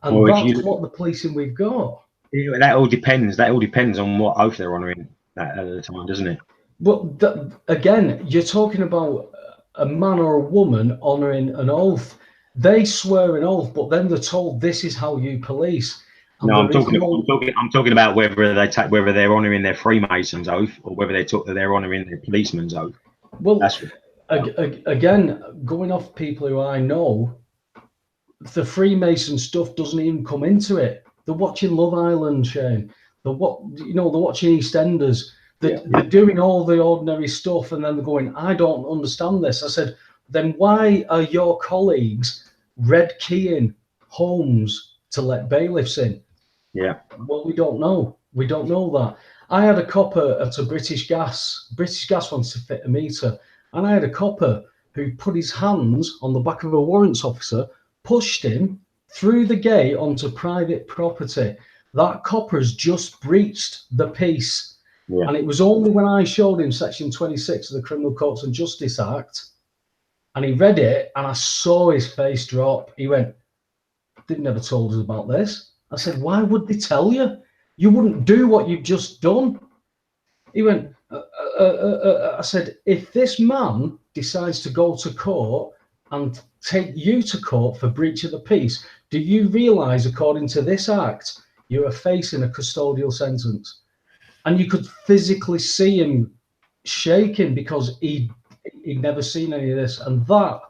And that's what the policing we've got. That all depends. That all depends on what oath they're honouring at the time, doesn't it? But again, you're talking about a man or a woman honouring an oath. They swear an oath, but then they're told this is how you police. And no, I'm talking about whether they're honouring their Freemason's oath or whether they're honouring their policeman's oath. Well, again, going off people who I know, the Freemason stuff doesn't even come into it. They're watching Love Island, Shane. They're watching EastEnders. They're doing all the ordinary stuff, and then they're going, "I don't understand this." I said, "Then why are your colleagues red keying Holmes to let bailiffs in? Yeah. Well, we don't know. We don't know that. I had a copper at a British Gas. British Gas wants to fit a meter. And I had a copper who put his hands on the back of a warrants officer, pushed him through the gate onto private property. That copper has just breached the peace. Yeah. And it was only when I showed him Section 26 of the Criminal Courts and Justice Act, and he read it, and I saw his face drop. He went, "They've never told us about this." I said, "Why would they tell you? You wouldn't do what you've just done." He went, I said, "If this man decides to go to court and take you to court for breach of the peace, do you realise, according to this act, you are facing a custodial sentence?" And you could physically see him shaking because he'd never seen any of this. And that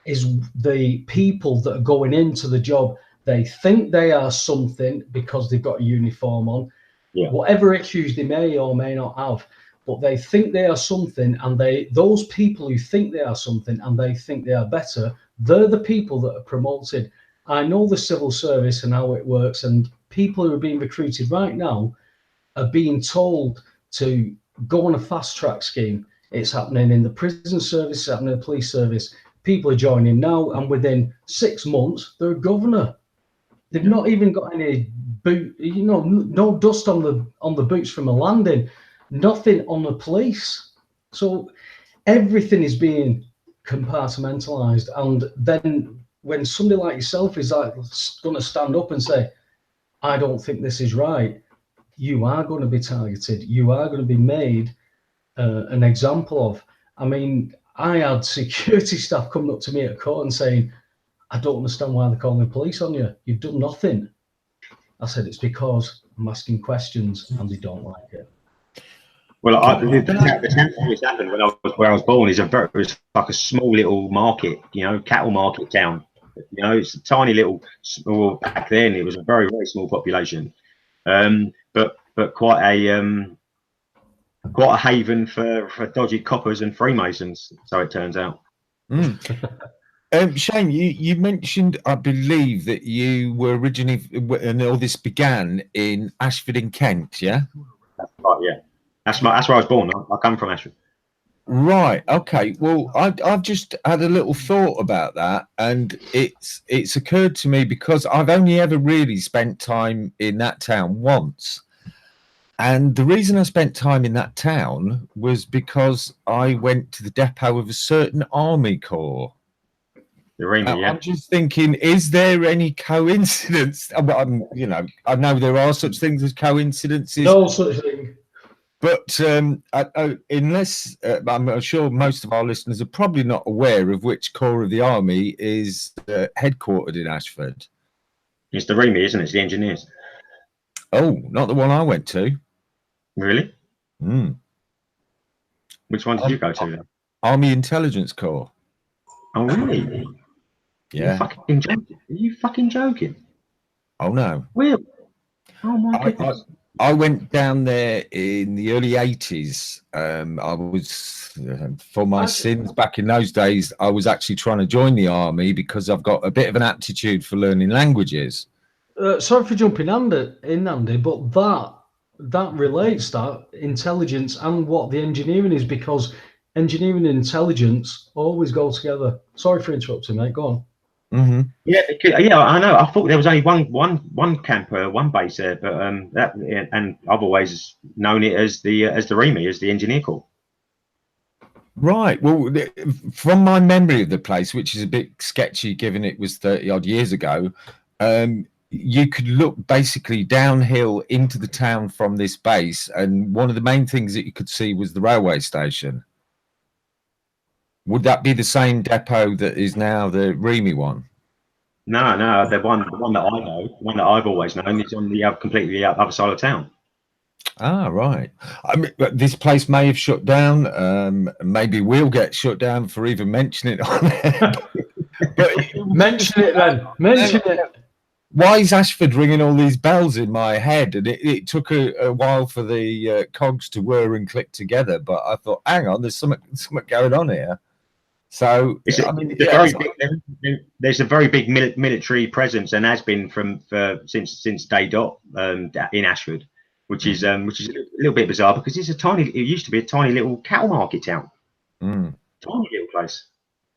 is the people that are going into the job. They think they are something because they've got a uniform on, whatever issues they may or may not have, but they think they are something, and those people who think they are something and they think they are better, they're the people that are promoted. I know the civil service and how it works, and people who are being recruited right now are being told to go on a fast track scheme. It's happening in the prison service, it's happening in the police service. People are joining now, and within 6 months, they're a governor. They've not even got any boot, no dust on the boots from a landing, nothing on the police. So everything is being compartmentalized. And then when somebody like yourself is like going to stand up and say, "I don't think this is right," you are going to be targeted. You are going to be made an example of. I mean, I had security staff coming up to me at court and saying, "I don't understand why they're calling the police on you. You've done nothing." I said, "It's because I'm asking questions and they don't like it." Well, the town this happened when I was born. It was like a small little market, cattle market town. It's a tiny little. Well, back then it was a very, very small population, but quite a haven for dodgy coppers and Freemasons. So it turns out. Shane, you mentioned, I believe, that you were originally, and all this began in Ashford in Kent, yeah? That's right, yeah. That's where I was born. I come from Ashford. Right. Okay. Well, I've just had a little thought about that, and it's occurred to me because I've only ever really spent time in that town once. And the reason I spent time in that town was because I went to the depot of a certain army corps. I'm just thinking, is there any coincidence? I know there are such things as coincidences. No such thing. But unless I'm sure most of our listeners are probably not aware of which corps of the army is headquartered in Ashford. It's the REMI, isn't it? It's the engineers. Oh, not the one I went to. Really? Mm. Which one did you go to then? Army Intelligence Corps. Oh, really? Yeah. Are you fucking joking? Oh, no. Will? Oh, my goodness. I went down there in the early 80s. I was, for my sins back in those days, I was actually trying to join the army because I've got a bit of an aptitude for learning languages. Sorry for jumping in, Andy, but that relates, that intelligence and what the engineering is, because engineering and intelligence always go together. Sorry for interrupting, mate. Go on. Mm-hmm. Yeah, I know. I thought there was only one camper, one base there, but and I've always known it as the REMI, as the engineer corps. Right. Well, from my memory of the place, which is a bit sketchy, given it was 30 odd years ago, you could look basically downhill into the town from this base, and one of the main things that you could see was the railway station. Would that be the same depot that is now the REMI one? No, the one that I know, the one that I've always known, is on the completely other side of town. Ah, right. I mean, this place may have shut down. Maybe we'll get shut down for even mentioning it on there. But mention it then. Mention it. Why is Ashford ringing all these bells in my head? And it took a while for the cogs to whir and click together. But I thought, hang on, there's something going on here. So It's I mean, there's a very big military presence, and has been since day dot in Ashford, which is a little bit bizarre because it used to be a tiny little cattle market town, tiny little place.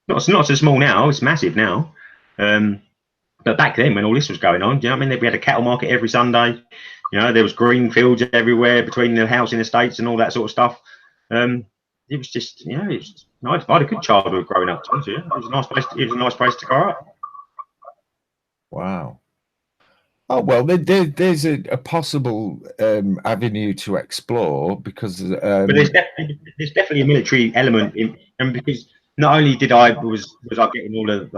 Not so small now; it's massive now. But back then, when all this was going on, you know what I mean? We had a cattle market every Sunday. You know, there was green fields everywhere between the housing estates and all that sort of stuff. It was just, you know, it was nice. I had a good childhood growing up. Yeah. It was a nice place. It was a nice place to grow up. Wow. Oh well, there's a possible avenue to explore because. But there's definitely a military element in, and because not only was I getting all of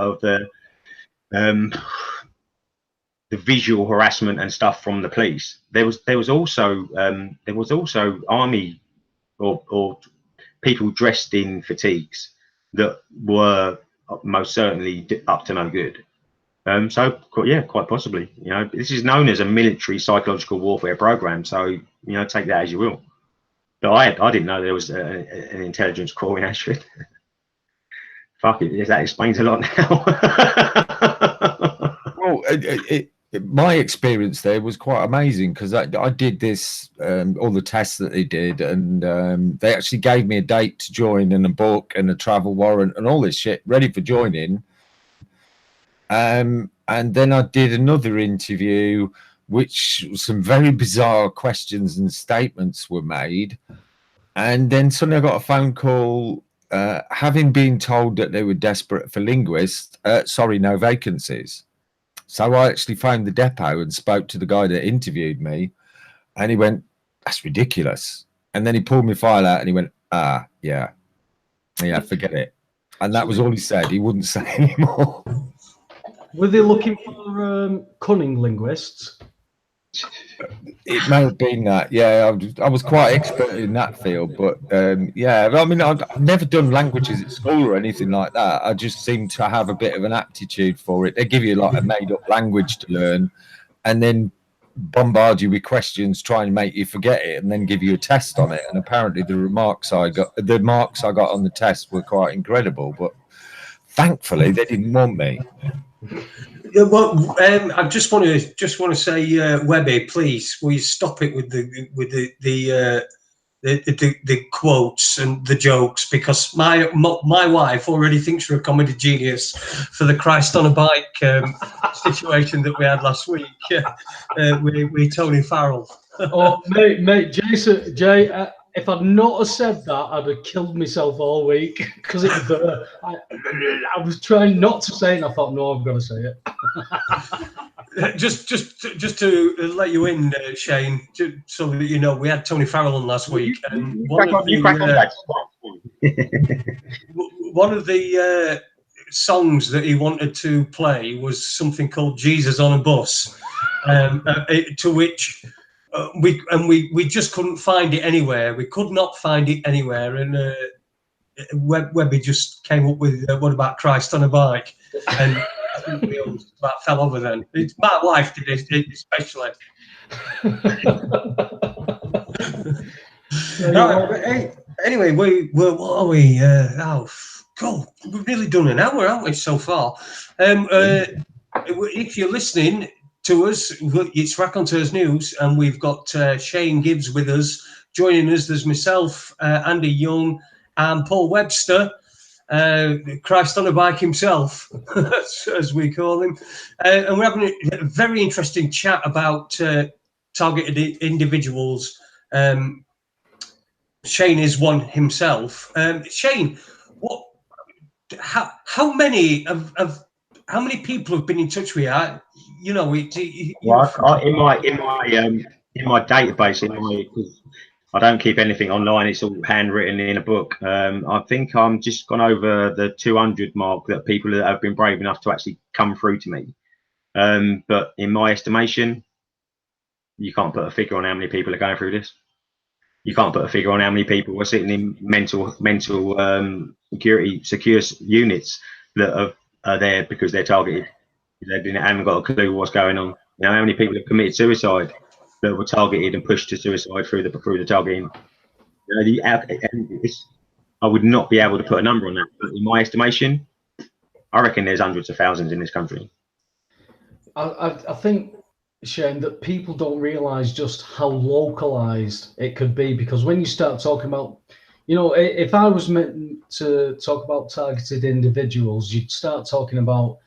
the visual harassment and stuff from the police, there was also army or people dressed in fatigues that were most certainly up to no good. So yeah, quite possibly. You know, this is known as a military psychological warfare program. So you know, take that as you will. But I didn't know there was an intelligence corps in Ashford. Fuck it, that explains a lot now. Well, my experience there was quite amazing because I did this, all the tests that they did, and they actually gave me a date to join and a book and a travel warrant and all this shit ready for joining. And then I did another interview, which some very bizarre questions and statements were made. And then suddenly I got a phone call, having been told that they were desperate for linguists. Sorry, no vacancies. So I actually phoned the depot and spoke to the guy that interviewed me, and he went, "That's ridiculous." And then he pulled my file out and he went, yeah, forget it. And that was all he said. He wouldn't say anymore. Were they looking for cunning linguists? It may have been that. Yeah, I was quite expert in that field, but yeah, I mean, I've never done languages at school or anything like that. I just seem to have a bit of an aptitude for it. They give you like a made-up language to learn, and then bombard you with questions, try and make you forget it, and then give you a test on it. And apparently, the marks I got on the test were quite incredible. But thankfully, they didn't want me. Yeah, well, I just want to say, Webby, please, will you stop it with the quotes and the jokes, because my wife already thinks you're a comedy genius for the Christ on a bike situation that we had last week with Tony Farrell. Oh, mate, Jay, if I'd not have said that, I'd have killed myself all week because it was there. I was trying not to say it, and I thought, no, I've got to say it. just to let you in, Shane, so that you know, we had Tony Farrell on last week, and one of the songs that he wanted to play was something called "Jesus on a Bus," to which. We just couldn't find it anywhere. We could not find it anywhere, and Webby just came up with "What About Christ on a Bike," and I think we all about fell over. Then my wife did it especially. Anyway, what are we? Oh God, we've nearly done an hour, haven't we, so far? If you're listening to us, it's Raconteurs News, and we've got Shane Gibbs with us. Joining us, there's myself, Andy Young, and Paul Webster, Christ on a bike himself, as we call him. And we're having a very interesting chat about targeted individuals. Shane is one himself. Shane, how many people have been in touch with you? You know, in my database, because I don't keep anything online, it's all handwritten in a book. I think I'm just gone over the 200 mark that people that have been brave enough to actually come through to me. But in my estimation, you can't put a figure on how many people are going through this. You can't put a figure on how many people are sitting in mental secure units that are there because they're targeted. They haven't got a clue what's going on. You know, how many people have committed suicide that were targeted and pushed to suicide through the targeting? You know, I would not be able to put a number on that. But in my estimation, I reckon there's hundreds of thousands in this country. I think, Shane, that people don't realise just how localised it could be, because when you start talking about, if I was meant to talk about targeted individuals, you'd start talking about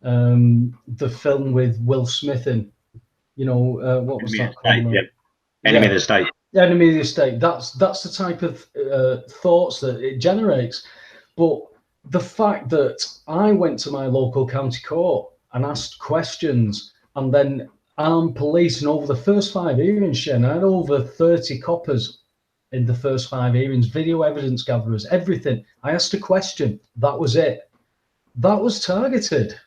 the film with Will Smith in, what was that called? Enemy of the State. Enemy of the State. That's the type of thoughts that it generates. But the fact that I went to my local county court and asked questions, and then armed police, and over the first 5 hearings, Shane, I had over 30 coppers in the first 5 hearings, video evidence gatherers, everything. I asked a question. That was it. That was targeted.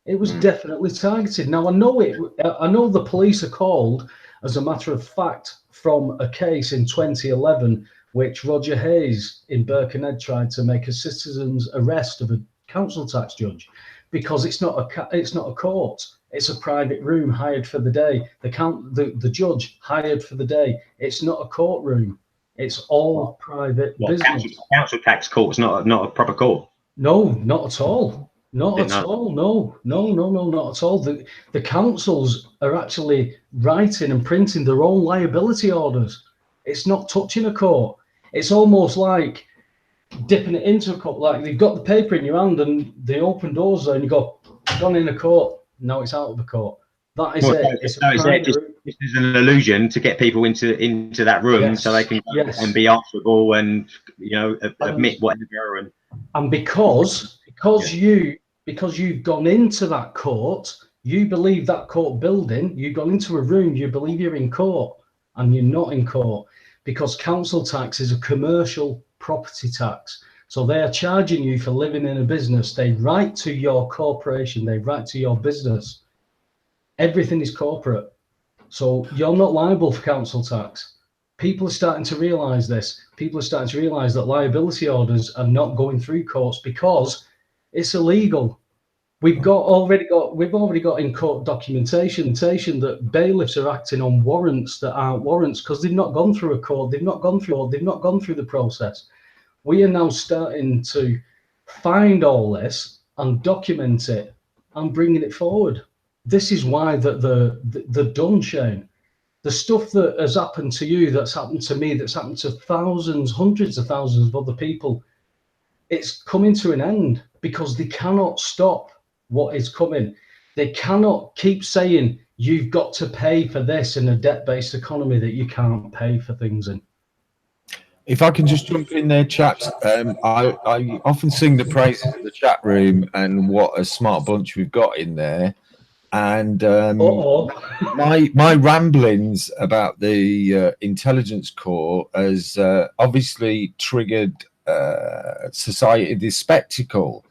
It was definitely targeted. Now, I know the police are called, as a matter of fact, from a case in 2011, which Roger Hayes in Birkenhead tried to make a citizen's arrest of a council tax judge, because it's not a court. It's a private room hired for the day. The judge hired for the day. It's not a courtroom. It's all private business. Council tax court's not a proper court. No, not at all. Not at all. No, not at all. The councils are actually writing and printing their own liability orders. It's not touching a court. It's almost like dipping it into a court. Like, you've got the paper in your hand and they open doors there and you go, gone in a court. Now it's out of the court. That is it. It's just an illusion to get people into that room, so they can and be answerable and admit whatever. And because you've gone into that court, you believe that court building, you've gone into a room, you believe you're in court, and you're not in court, because council tax is a commercial property tax. So they are charging you for living in a business. They write to your corporation, they write to your business. Everything is corporate. So you're not liable for council tax. People are starting to realise this. People are starting to realise that liability orders are not going through courts because it's illegal. We've already got in court documentation that bailiffs are acting on warrants that aren't warrants because they've not gone through a court. They've not gone through the process. We are now starting to find all this and document it and bringing it forward. This is why the done, Shane. The stuff that has happened to you, that's happened to me, that's happened to thousands, hundreds of thousands of other people, it's coming to an end because they cannot stop what is coming. They cannot keep saying you've got to pay for this in a debt-based economy that you can't pay for things in. If I can just jump in there, chaps, I often sing the praises of the chat room and what a smart bunch we've got in there. And my ramblings about the intelligence corps has obviously triggered society, this spectacle.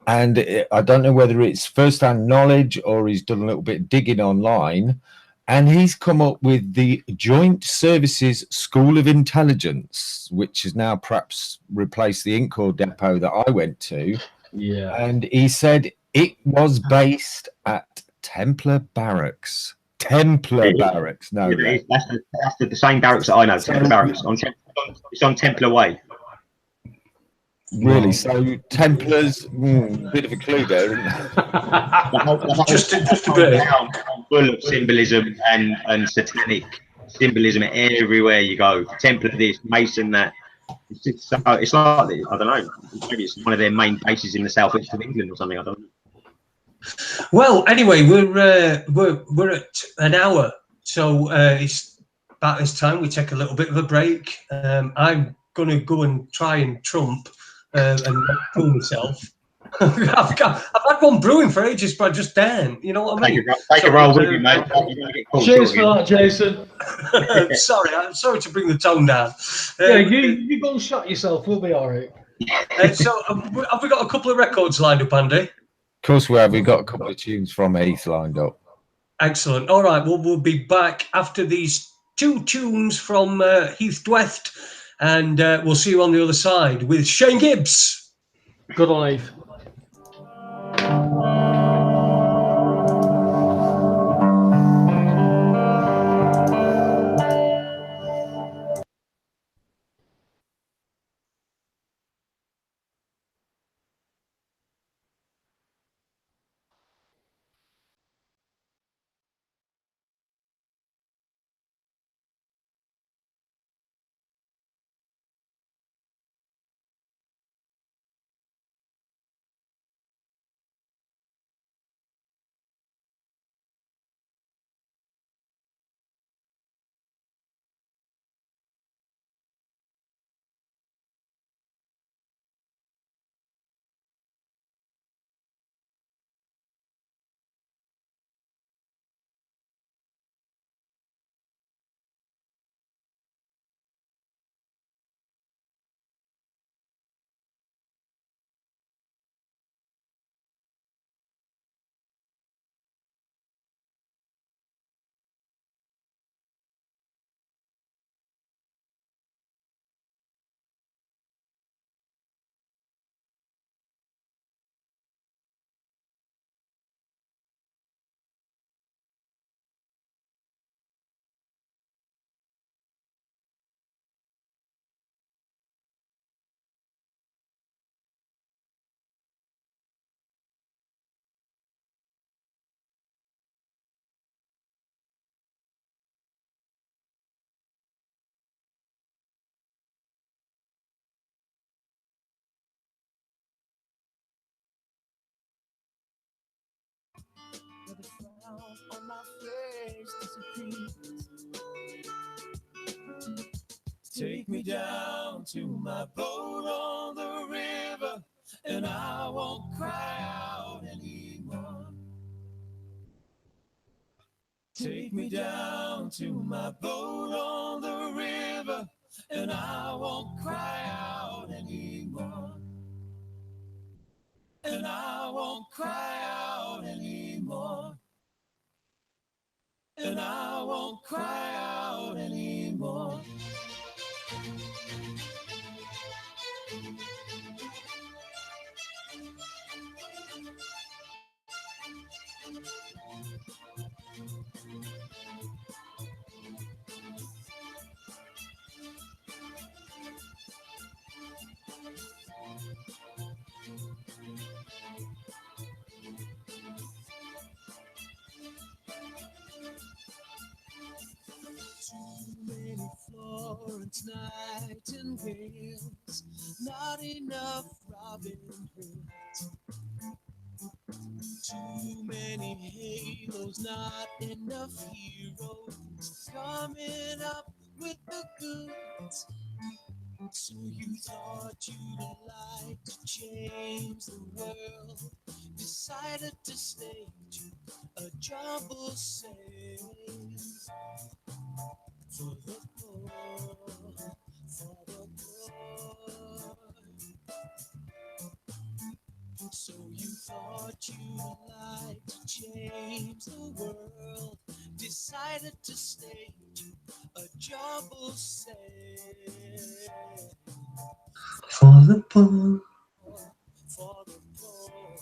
And I don't know whether it's first-hand knowledge or he's done a little bit of digging online. And he's come up with the Joint Services School of Intelligence, which has now perhaps replaced the Incorps depot that I went to. Yeah. And he said it was based at Templar Barracks. Barracks. No, that's the same barracks that I know. Templar Barracks. It's on Templar Way. Really? So Templars, bit of a clue there, isn't it? just a bit. Full of symbolism and satanic symbolism everywhere you go. Templar this, Mason that. It's like, I don't know, maybe it's one of their main bases in the southeast of England or something. I don't know. Well, anyway, we're at an hour, so it's about this time we take a little bit of a break. I'm going to go and try and trump and pull myself. I've had one brewing for ages, but I just daren't. You know what I mean? Take a roll with you, mate. Cheers for that, Jason. I'm sorry to bring the tone down. Yeah, you go and shut yourself. We'll be all right. So, have we got a couple of records lined up, Andy? Of course we have. We've got a couple of tunes from Heath lined up. Excellent. All right. Well, we'll be back after these two tunes from Heath Dweft, and we'll see you on the other side with Shane Gibbs. Good on, Heath. on my face disappears. Take me down to my boat on the river, and I won't cry out anymore. Take me down to my boat on the river, and I won't cry out anymore. And I won't cry out anymore. And I won't cry out anymore. Too many Florence Nightingales, not enough Robin Hoods. Too many halos, not enough heroes coming up with the goods. So you thought you'd like to change the world, decided to stage a jumble sale for the poor, for the poor. So you thought you'd like to change the world, decided to stage a jumble sale For the poor. for the poor.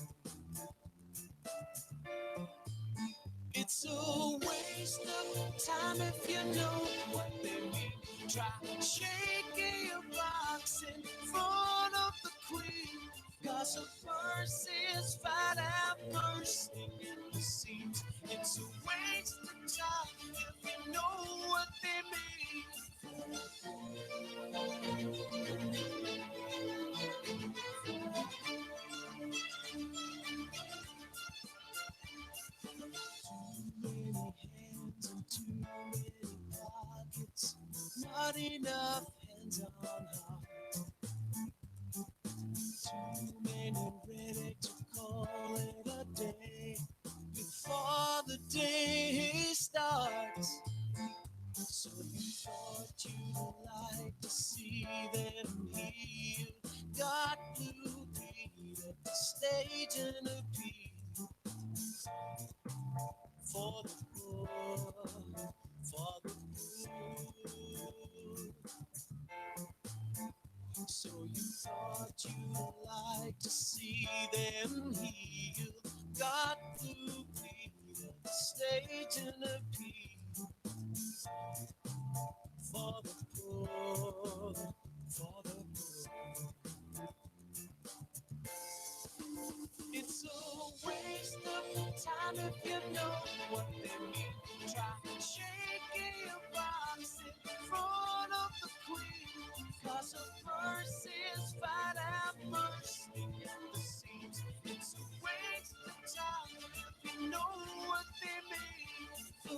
It's a waste of time if you know what they mean. Try shaking your box in front of the queen, 'cause her purse is fat and bursting in the seams. It's a waste of time if you know what they mean. Too many hands and too many pockets, not enough hands on heart. Too many ready to call it a day before the day starts. So you thought you'd like to see them heal, got blue beat at the stage and a beat for the poor, for the poor. So you thought you'd like to see them heal, got blue beat at the stage and a beat for the poor, for the poor. It's a waste of time if you know what they mean. Try shaking your box in front of the queen, 'cause her purse is fat and bursting in the seams. It's a waste of time if you know what they mean. A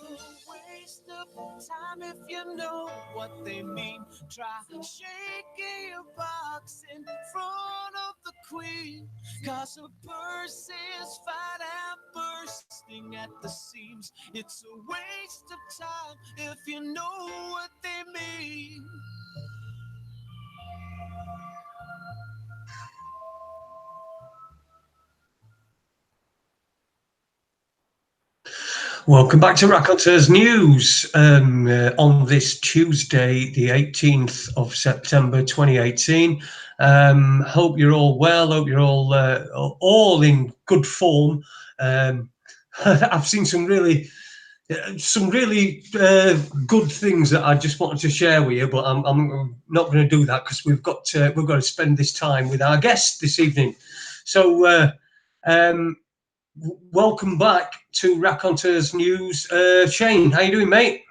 waste of time if you know what they mean. Try shaking your box in front of the queen, 'cause her purse is fat and bursting at the seams. It's a waste of time if you know what they mean. Welcome back to Raconteurs News on this Tuesday, the 18th of September 2018. Hope you're all well. Hope you're all in good form. I've seen some really good things that I just wanted to share with you, but I'm not going to do that because we've got to spend this time with our guest this evening. So welcome back to Raconteurs News. Shane, how you doing, mate?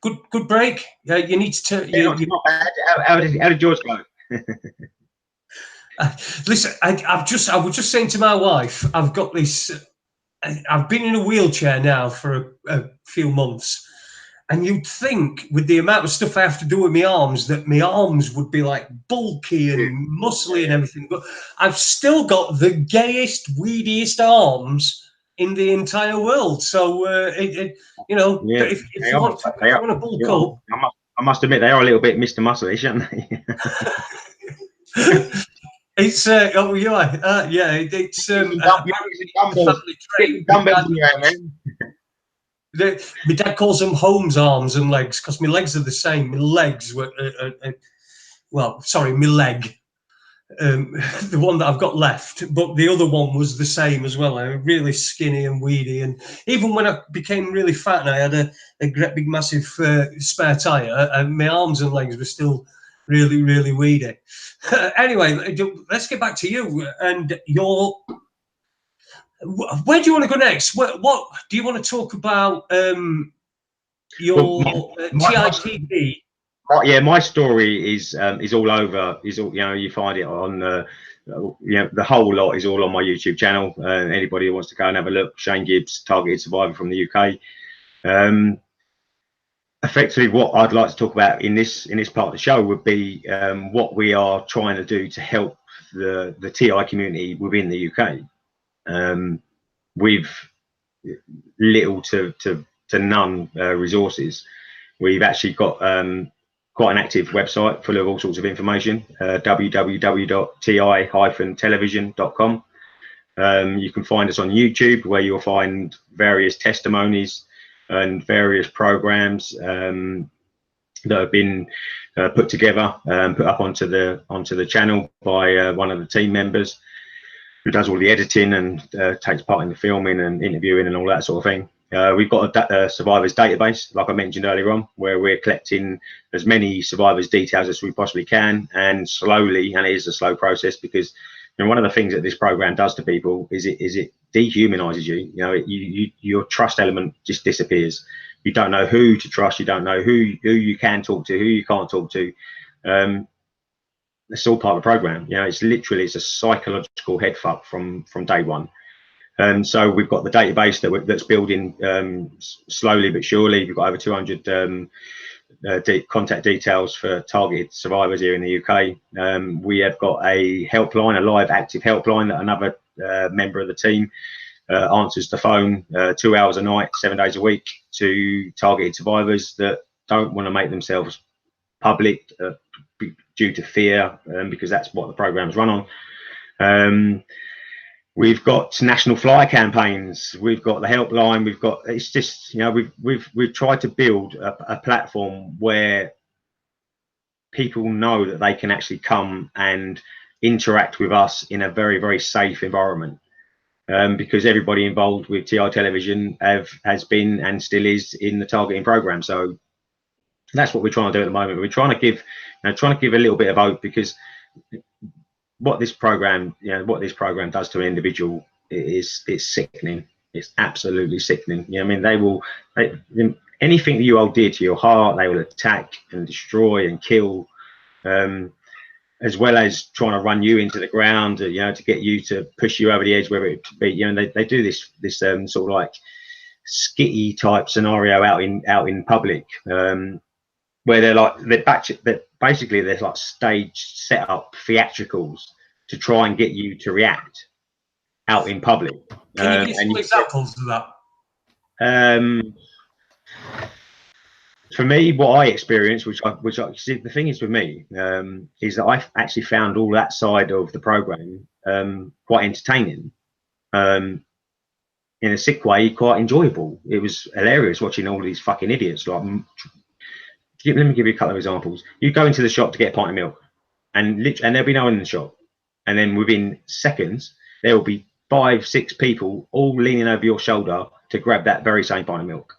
Good break. You need to. Not bad. How did yours go? Listen, I was just saying to my wife, I've got this I've been in a wheelchair now for a few months, and you'd think with the amount of stuff I have to do with my arms that my arms would be like bulky and muscly and everything, but I've still got the gayest, weediest arms in the entire world. So you know, if you want to bulk up, I must admit they are a little bit Mr. Muscleish, aren't they? it's oh yeah, it's family trait. My dad calls them Holmes arms and legs because my legs are the same. My legs were well, sorry, my leg. The one that I've got left, but the other one was the same as well. I was really skinny and weedy, and even when I became really fat and I had a great big massive spare tire, and my arms and legs were still really, really weedy. Anyway, let's get back to you and your. Where do you want to go next? What do you want to talk about? Your TITB. Yeah, my story is all over. Is all, you know, you find it on you know, the whole lot is all on my YouTube channel. Anybody who wants to go and have a look, Shane Gibbs, Targeted Survivor from the UK. Effectively, what I'd like to talk about in this part of the show would be what we are trying to do to help the TI community within the UK. With little to none resources, we've actually got quite an active website full of all sorts of information, www.ti-television.com. You can find us on YouTube, where you'll find various testimonies and various programs that have been put together and put up onto the channel by one of the team members, who does all the editing and takes part in the filming and interviewing and all that sort of thing. We've got a survivors database, like I mentioned earlier on, where we're collecting as many survivors' details as we possibly can, and slowly, and it is a slow process, because you know, one of the things that this program does to people is it dehumanizes you. You know, your trust element just disappears. You don't know who to trust. You don't know who you can talk to, who you can't talk to. It's all part of the program. You know, it's a psychological head fuck from day one. So we've got the database that's building slowly but surely. We've got over 200 contact details for targeted survivors here in the UK. We have got a helpline, a live active helpline that another member of the team answers the phone 2 hours a night, 7 days a week, to targeted survivors that don't want to make themselves public due to fear, because that's what the program's run on. We've got national flyer campaigns. We've got the helpline. We've got, it's just, you know, we've tried to build a platform where people know that they can actually come and interact with us in a very, very safe environment. Because everybody involved with TI Television has been and still is in the targeting program. So that's what we're trying to do at the moment. We're trying to give a little bit of hope, because what this program does to an individual is sickening. It's absolutely sickening. You know, I mean, anything that you hold dear to your heart, they will attack and destroy and kill, as well as trying to run you into the ground, you know, to get you to push you over the edge, whether it be, you know, they do this sort of like skitty type scenario out in public, where they're basically there's like stage set up theatricals to try and get you to react out in public. Can you give some examples of that? For me, what I experienced, which I see, the thing is with me, is that I actually found all that side of the program quite entertaining, in a sick way, quite enjoyable. It was hilarious watching all these fucking idiots. Like, let me give you a couple of examples. You go into the shop to get a pint of milk, and there'll be no one in the shop, and then within seconds there will be 5-6 people all leaning over your shoulder to grab that very same pint of milk.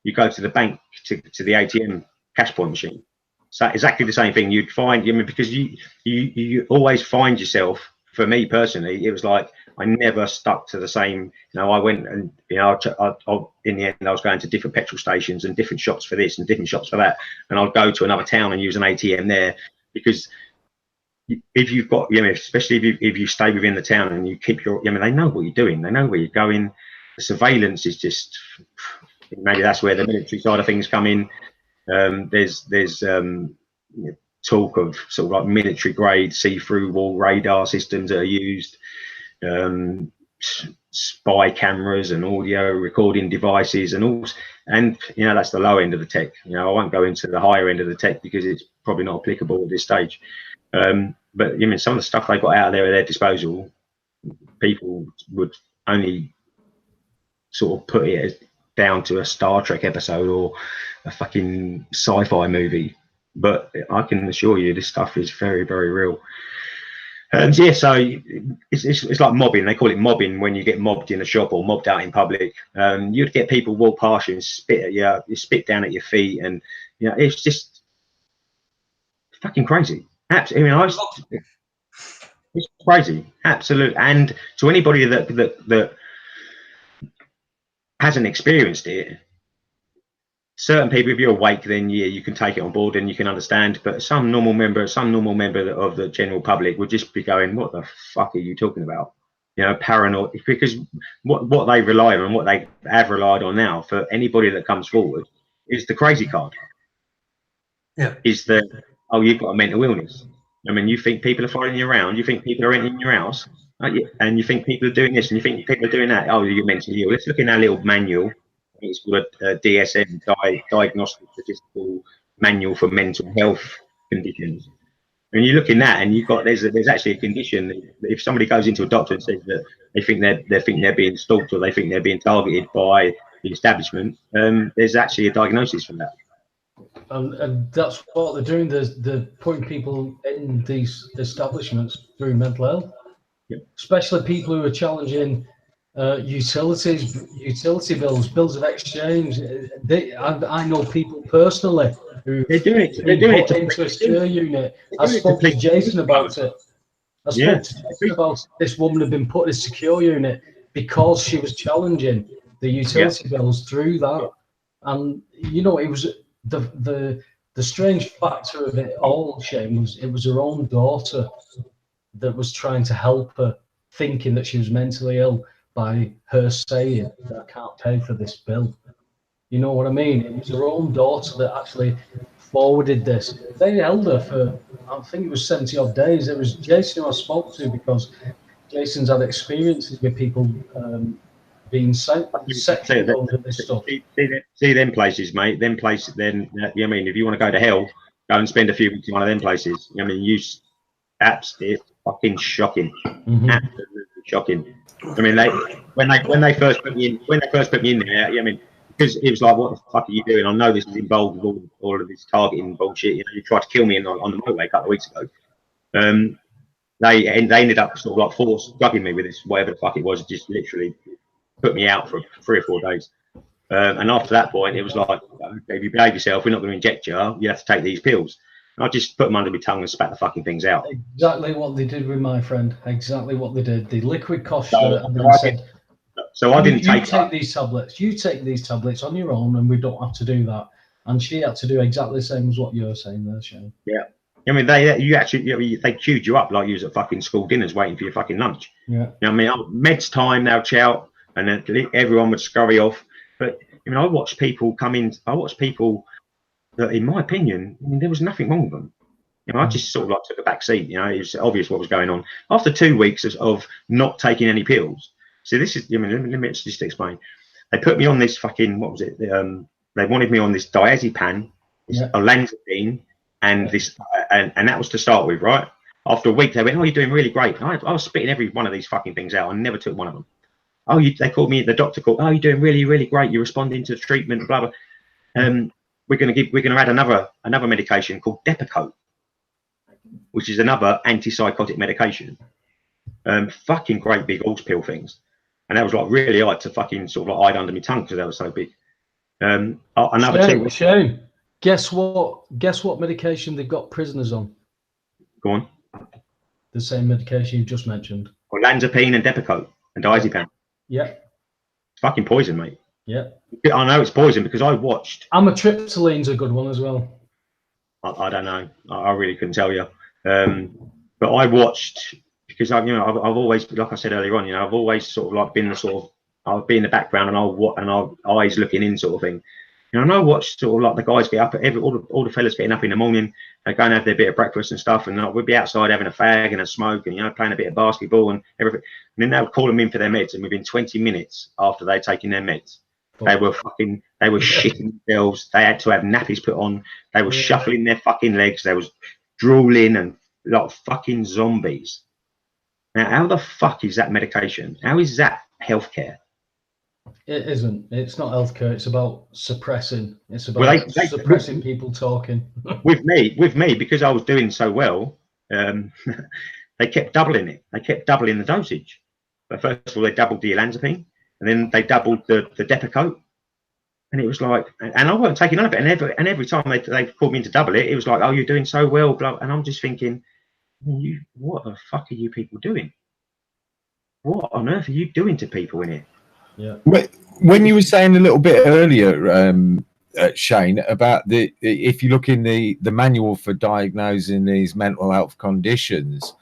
You go to the bank, to the ATM cash point machine, so exactly the same thing. You'd find, I mean, because you always find yourself, for me personally, it was like I never stuck to the same. You know, I went and, you know, in the end I was going to different petrol stations and different shops for this and different shops for that, and I'd go to another town and use an ATM there, because if you've got, you know, especially if you stay within the town and you keep your, I mean, they know what you're doing, they know where you're going. The surveillance is just, maybe that's where the military side of things come in. There's you know, talk of sort of like military grade see-through wall radar systems that are used, spy cameras and audio recording devices and all, and you know, that's the low end of the tech. You know, I won't go into the higher end of the tech because it's probably not applicable at this stage. But I mean, some of the stuff they got out there at their disposal, people would only sort of put it as down to a Star Trek episode or a fucking sci-fi movie. But I can assure you, this stuff is very, very real. And yeah, so it's like mobbing. They call it mobbing when you get mobbed in a shop or mobbed out in public. You'd get people walk past you and spit at you, spit down at your feet, and you know, it's just fucking crazy. Absolutely, I mean, it's crazy, absolute. And to anybody that hasn't experienced it, certain people, if you're awake, then yeah, you can take it on board and you can understand. But some normal member of the general public would just be going, "What the fuck are you talking about?" You know, paranoid. Because what they rely on, what they have relied on now for anybody that comes forward, is the crazy card. Yeah. Is the, oh, you've got a mental illness. I mean, you think people are following you around, you think people are entering your house, and you think people are doing this, and you think people are doing that. Oh, you're mentally ill. Let's look in our little manual. It's called a DSM, Diagnostic Statistical Manual for Mental Health Conditions. And you look in that, and you've got there's actually a condition. If somebody goes into a doctor and says that they think they're being stalked or they think they're being targeted by the establishment, there's actually a diagnosis for that. And that's what they're doing. They're putting people in these establishments through mental health, especially people who are challenging utility bills of exchange. I know people personally who they're doing it into a secure unit. I spoke to Jason about it. I spoke to Jason about this woman had been put in a secure unit because she was challenging the utility bills through that. And you know, it was the strange factor of it all, Shane, was it was her own daughter that was trying to help her, thinking that she was mentally ill by her saying that I can't pay for this bill. You know what I mean? It was her own daughter that actually forwarded this. They held her for, I think it was 70 odd days. It was Jason who I spoke to because Jason's had experiences with people being sexually under this stuff. See them places, mate. Them places. Then, you know what I mean, if you want to go to hell, go and spend a few weeks in one of them places. I mean, it's fucking shocking, absolutely shocking. I mean, when they first put me in there, I mean, because it was like, what the fuck are you doing? I know this is involved with all of this targeting bullshit. You know, you tried to kill me on the motorway a couple of weeks ago. They ended up sort of like force drugging me with this, whatever the fuck it was, just literally put me out for 3 or 4 days. And after that point, it was like, if you behave yourself, we're not going to inject you. You have to take these pills. And I just put them under my tongue and spat the fucking things out. Exactly what they did with my friend. Exactly what they did. The liquid cost her and then said, I didn't take these tablets. You take these tablets on your own, and we don't have to do that. And she had to do exactly the same as what you're saying there, Shane. Yeah. I mean, they queued you up like you was at fucking school dinners waiting for your fucking lunch. Yeah. You know, I mean, med's time now, chow, and then everyone would scurry off. But I mean, I watched people come in. I watched people that, in my opinion, I mean, there was nothing wrong with them. You know, I just sort of like took a back seat. You know, it was obvious what was going on. After 2 weeks of not taking any pills. So this is, I mean, let me just explain. They put me on this fucking, what was it? They wanted me on this diazepam, olanzapine, and this, and that was to start with, right? After a week, they went, "Oh, you're doing really great." I was spitting every one of these fucking things out. I never took one of them. Oh, they called me. The doctor called. "Oh, you're doing really, really great. You're responding to the treatment." Blah blah. We're going to add another medication called Depakote, which is another antipsychotic medication. Fucking great big horse pill things. And that was like really hard to fucking sort of like hide under my tongue because that was so big. Shane, guess what medication they've got prisoners on? Go on. The same medication you just mentioned. Olanzapine and Depakote and diazepam. Yeah. It's fucking poison, mate. Yeah. I know it's poison because I watched. Amitriptyline's a good one as well. I don't know. I really couldn't tell you. But I watched because I've always, like I said earlier on, I've always sort of like been the sort of, I'll be in the background and I'll eyes looking in sort of thing. And I watched sort of like the guys get up at all the fellas getting up in the morning, they go and have their bit of breakfast and stuff, and we'd be outside having a fag and a smoke and playing a bit of basketball and everything. And then they would call them in for their meds, and within 20 minutes after they'd taken their meds, they were shitting themselves. They had to have nappies put on. They were shuffling their fucking legs. They was drooling and like fucking zombies. Now, how the fuck is that medication? How is that healthcare? It isn't. It's not healthcare. It's about suppressing. It's about suppressing people talking. with me, because I was doing so well, they kept doubling it. They kept doubling the dosage. But first of all, they doubled the olanzapine, and then they doubled the Depakote. And it was like, and I wasn't taking none of it. And every time they called me in to double it, it was like, oh, you're doing so well, blah. And I'm just thinking, what the fuck are you people doing? What on earth are you doing to people in here? Yeah. When you were saying a little bit earlier, Shane, about if you look in the manual for diagnosing these mental health conditions,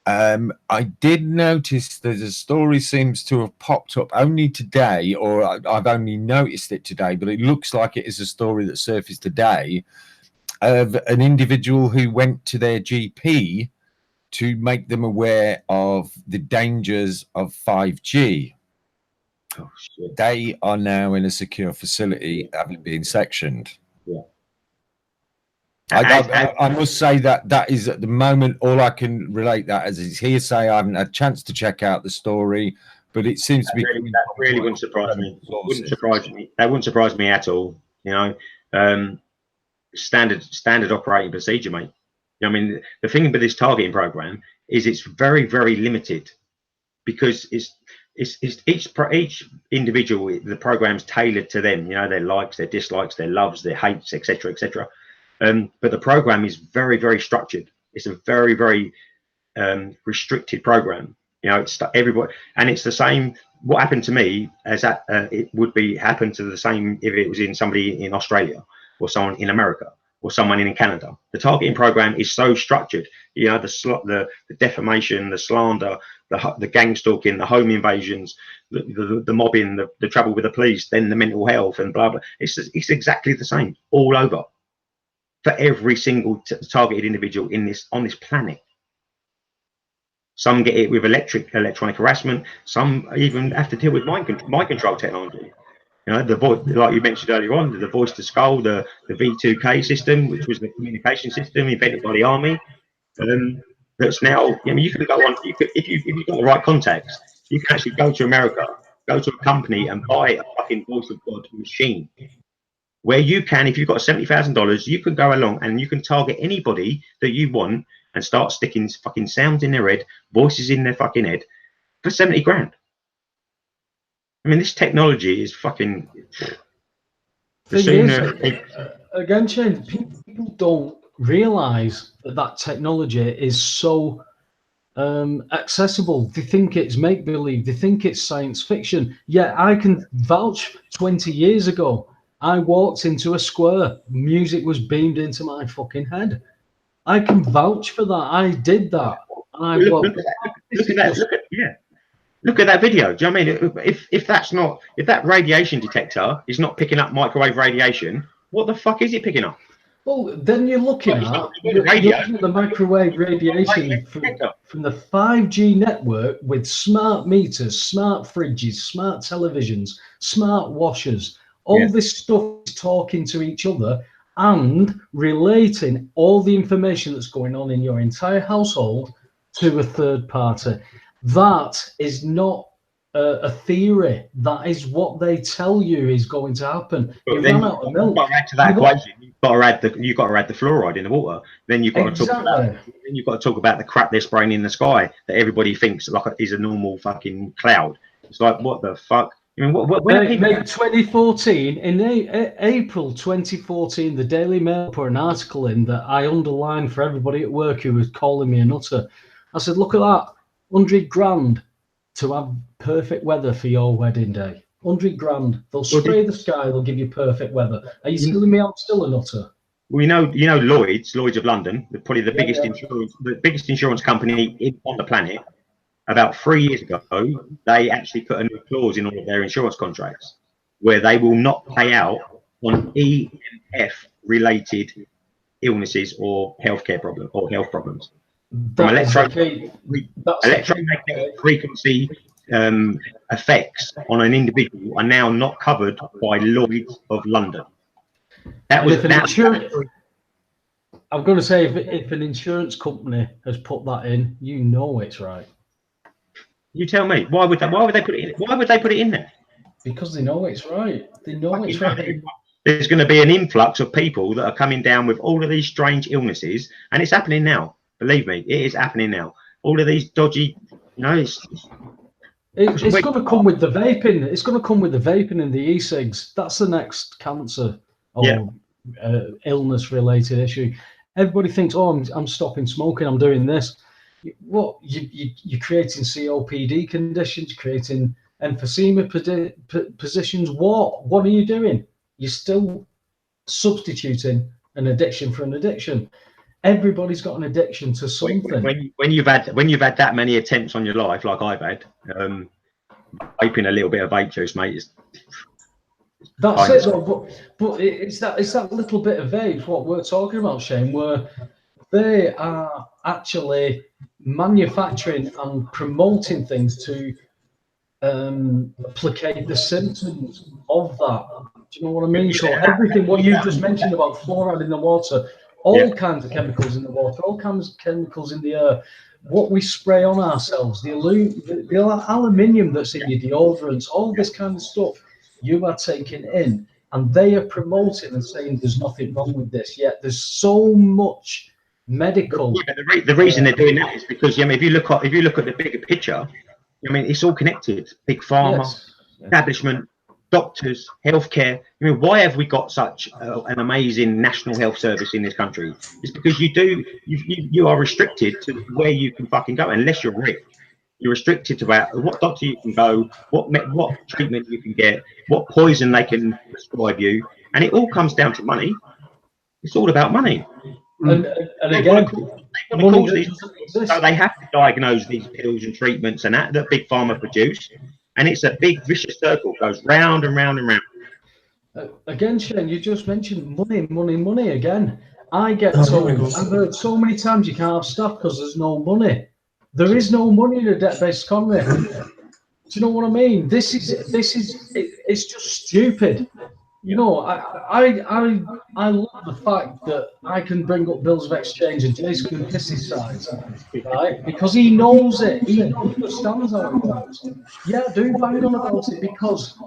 I did notice there's a story seems to have popped up only today, or I've only noticed it today, but it looks like it is a story that surfaced today of an individual who went to their GP to make them aware of the dangers of 5G. Oh, shit. They are now in a secure facility, having been sectioned. Yeah. I must say that is at the moment all I can relate that as is hearsay. I haven't had a chance to check out the story, but it seems to be that really wouldn't surprise me. Wouldn't surprise me. That wouldn't surprise me at all. Standard operating procedure, mate. I mean, the thing with this targeting program is it's very, very limited because it's each individual, the program's tailored to them, their likes, their dislikes, their loves, their hates, etc., etc. But the program is very, very structured. It's a very, very restricted program. It's everybody, and it's the same. What happened to me as that it would be happen to the same if it was in somebody in Australia or someone in America or someone in Canada. The targeting program is so structured. The defamation, the slander, the gang stalking, the home invasions, the mobbing, the trouble with the police, then the mental health and blah blah. It's exactly the same all over for every single targeted individual on this planet. Some get it with electronic harassment. Some even have to deal with mind control technology. The voice, like you mentioned earlier on, the voice to skull, the V2K system, which was the communication system invented by the army. That's now, you can go on, if you've got the right contacts, you can actually go to America, go to a company and buy a fucking voice of God machine. Where you can, if you've got $70,000, you can go along and you can target anybody that you want and start sticking fucking sounds in their head, voices in their fucking head for 70 grand. I mean, this technology is fucking. Again, Shane, people don't realize that technology is so accessible. They think it's make believe. They think it's science fiction. Yeah, I can vouch. 20 years ago, I walked into a square. Music was beamed into my fucking head. I can vouch for that. I did that. Look at that video. Do you know what I mean? If that radiation detector is not picking up microwave radiation, what the fuck is it picking up? Well, then you're looking at the microwave radiation from the 5G network with smart meters, smart fridges, smart televisions, smart washers. All this stuff is talking to each other and relating all the information that's going on in your entire household to a third party. That is not a theory. That is what they tell you is going to happen. But then you've got to add to that equation. You've got to add the fluoride in the water. Then you've got to talk about the crap they're spraying in the sky that everybody thinks like is a normal fucking cloud. It's like, what the fuck? I mean, where 2014, in April 2014, the Daily Mail put an article in that I underlined for everybody at work who was calling me a nutter. I said, look at that, 100 grand to have perfect weather for your wedding day. 100 grand. They'll spray the sky, they'll give you perfect weather. Are you telling me I'm still a nutter? Well, you know Lloyd's of London, probably the biggest insurance company on the planet. About 3 years ago, they actually put a new clause in all of their insurance contracts where they will not pay out on EMF related illnesses or healthcare problems or health problems. From electromagnetic frequency effects on an individual are now not covered by Lloyd's of London. That was I'm going to say if an insurance company has put that in, you know it's right. You tell me. Why would they put it in? Why would they put it in there? Because they know it's right. They know it's right. There's going to be an influx of people that are coming down with all of these strange illnesses, and it's happening now. Believe me, it is happening now. All of these dodgy, it's going to come with the vaping. It's going to come with the vaping and the e-cigs. That's the next cancer or illness-related issue. Everybody thinks, oh, I'm stopping smoking. I'm doing this. What you're creating COPD conditions, creating emphysema positions. What are you doing? You're still substituting an addiction for an addiction. Everybody's got an addiction to something. When you've had that many attempts on your life, like I've had, vaping a little bit of vape juice, mate. That's it, though. But it's that little bit of vape what we're talking about, Shane, where they are actually manufacturing and promoting things to placate the symptoms of that. Do you know what I mean? So everything what you just mentioned about fluoride in the water, all kinds of chemicals in the water, all kinds of chemicals in the air, what we spray on ourselves, the aluminium that's in your deodorants, all this kind of stuff you are taking in, and they are promoting and saying there's nothing wrong with this. Yet there's so much medical. Yeah, the reason they're doing that is because if you look at the bigger picture, it's all connected. Big pharma, establishment, doctors, healthcare. Why have we got such an amazing national health service in this country? It's because you are restricted to where you can fucking go unless you're rich. You're restricted to what doctor you can go, what treatment you can get, what poison they can prescribe you, and it all comes down to money. It's all about money. And again, so they have to diagnose these pills and treatments and that big pharma produce, and it's a big vicious circle. It goes round and round and round. Again, Shane, you just mentioned money again. I've heard so many times you can't have staff because there's no money. There is no money in a debt-based economy. Do you know what I mean? It's just stupid. I love the fact that I can bring up bills of exchange and Jason can piss his sides, right? Because he knows it. He understands how it works. Yeah, do bang on about it because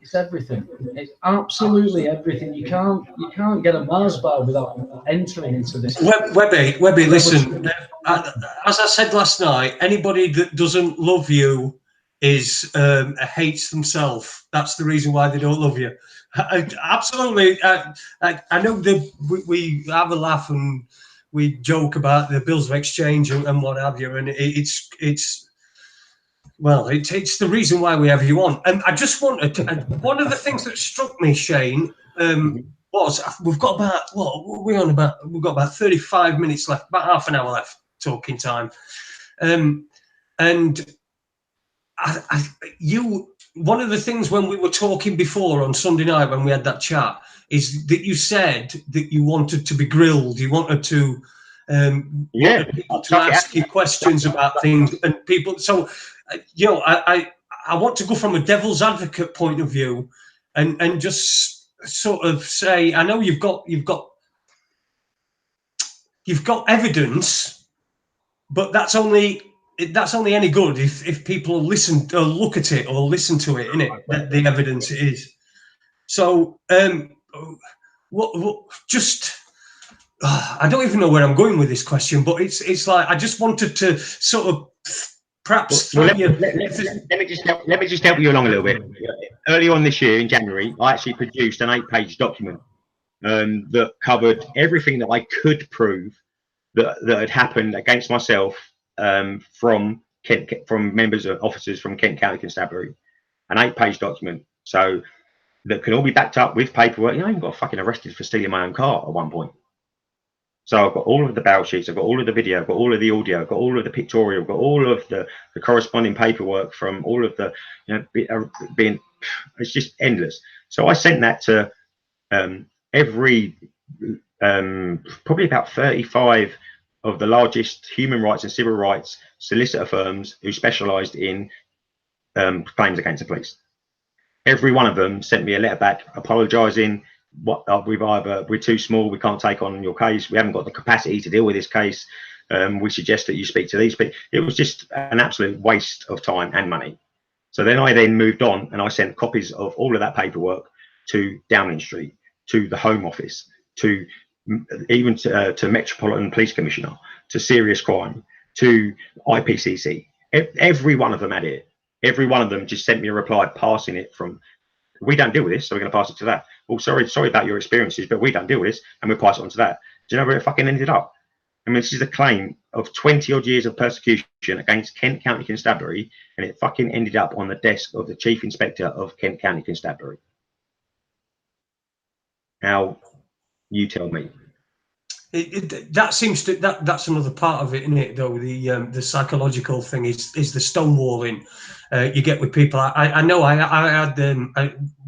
it's everything. It's absolutely everything. You can't get a Mars bar without entering into this. Webby, listen. As I said last night, anybody that doesn't love you is hates themselves. That's the reason why they don't love you. Absolutely. I know that we have a laugh and we joke about the bills of exchange and what have you, and it's the reason why we have you on. And I just wanted to, one of the things that struck me, Shane, was we've got about 35 minutes left, about half an hour left talking time, and one of the things when we were talking before on Sunday night when we had that chat is that you said that you wanted to be grilled, you wanted to wanted people to ask you questions about things and people. So I want to go from a devil's advocate point of view and just sort of say, I know you've got evidence, but that's only any good if people listen or look at it or listen to it, isn't it? That the evidence is. So I don't even know where I'm going with this question, but it's like I just wanted to sort of perhaps. Let me just help you along a little bit. Early on this year in January, I actually produced an 8-page document that covered everything that I could prove that had happened against myself from members of officers from Kent County Constabulary. An 8-page document. So that can all be backed up with paperwork. You know, I even got fucking arrested for stealing my own car at one point. So I've got all of the bail sheets, I've got all of the video, I've got all of the audio, I've got all of the pictorial, I've got all of the corresponding paperwork from all of the, you know, being, it's just endless. So I sent that to every, probably about 35 of the largest human rights and civil rights solicitor firms who specialised in claims against the police. Every one of them sent me a letter back apologising. We're too small, we can't take on your case, we haven't got the capacity to deal with this case, we suggest that you speak to these people. It was just an absolute waste of time and money. So then I moved on, and I sent copies of all of that paperwork to Downing Street, to the Home Office, to even to Metropolitan Police Commissioner, to Serious Crime, to IPCC. Every one of them had it. Every one of them just sent me a reply passing it from, we don't deal with this, so we're going to pass it to that. Well, sorry about your experiences, but we don't deal with this, and we'll pass it on to that. Do you know where it fucking ended up? I mean, this is a claim of 20 odd years of persecution against Kent County Constabulary, and it fucking ended up on the desk of the Chief Inspector of Kent County Constabulary. Now, you tell me. That seems to that's another part of it, isn't it? Though the psychological thing is the stonewalling you get with people. I know I had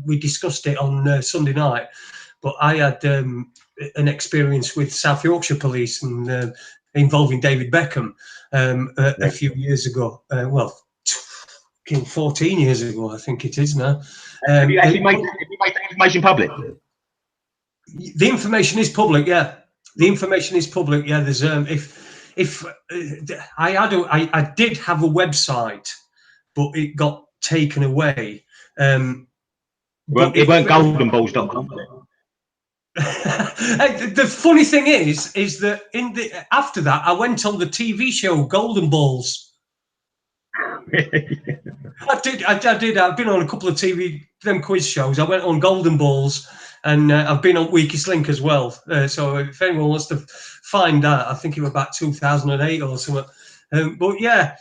we discussed it on Sunday night, but I had an experience with South Yorkshire Police and involving David Beckham a few years ago. Well, 14 years ago, I think it is now. Have you actually made the information public? The information is public, yeah. The information is public, yeah. There's if I did have a website, but it got taken away. Well, it weren't goldenballs.com. The funny thing is that after that I went on the TV show Golden Balls. I did. I've been on a couple of them quiz shows. I went on Golden Balls. And I've been on Weakest Link as well. So if anyone wants to find that, I think it was about 2008 or something. But yeah,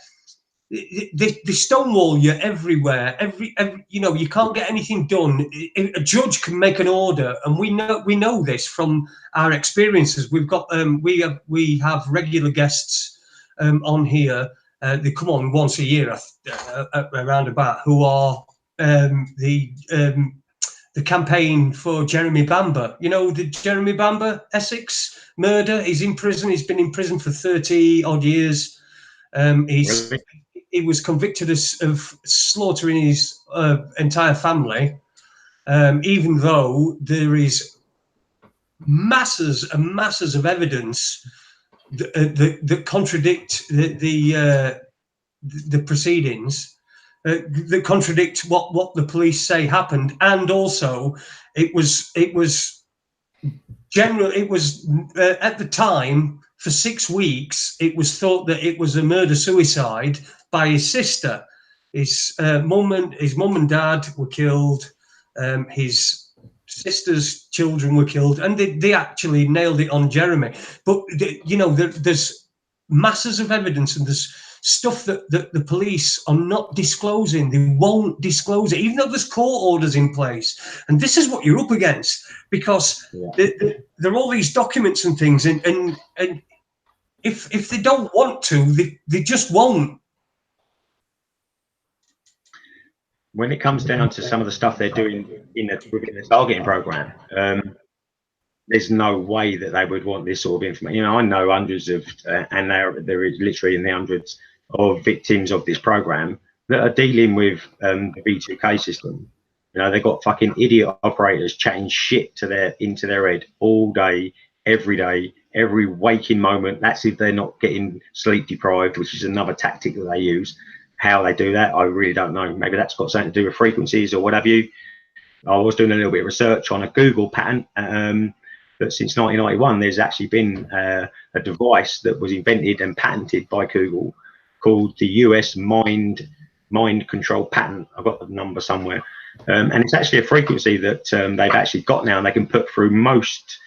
they stonewall you everywhere. Every you know, you can't get anything done. A judge can make an order, and we know this from our experiences. We've got we have regular guests on here. They come on once a year around about, who are the campaign for Jeremy Bamber. You know, the Jeremy Bamber, Essex murder. He's in prison. He's been in prison for 30 odd years. He was convicted of slaughtering his entire family, even though there is masses and masses of evidence that contradict the proceedings. That contradict what the police say happened, and also it was general. It was at the time, for 6 weeks, it was thought that it was a murder-suicide by his sister. His mum and dad were killed. His sister's children were killed, and they actually nailed it on Jeremy. But you know, there's masses of evidence, and there's stuff that the police are not disclosing. They won't disclose it, even though there's court orders in place. And this is what you're up against, because there are all these documents and things, and if they don't want to, they just won't. When it comes down to some of the stuff they're doing within the targeting program, there's no way that they would want this sort of information. You know, I know hundreds of, and there is literally in the hundreds of victims of this program that are dealing with the B2K system. You know, they've got fucking idiot operators chatting shit into their head all day, every waking moment. That's if they're not getting sleep deprived, which is another tactic that they use. How they do that, I really don't know. Maybe that's got something to do with frequencies or what have you. I was doing a little bit of research on a Google patent. But since 1991, there's actually been a device that was invented and patented by Google called the US Mind Control Patent. I've got the number somewhere. And it's actually a frequency that they've actually got now, and they can put through most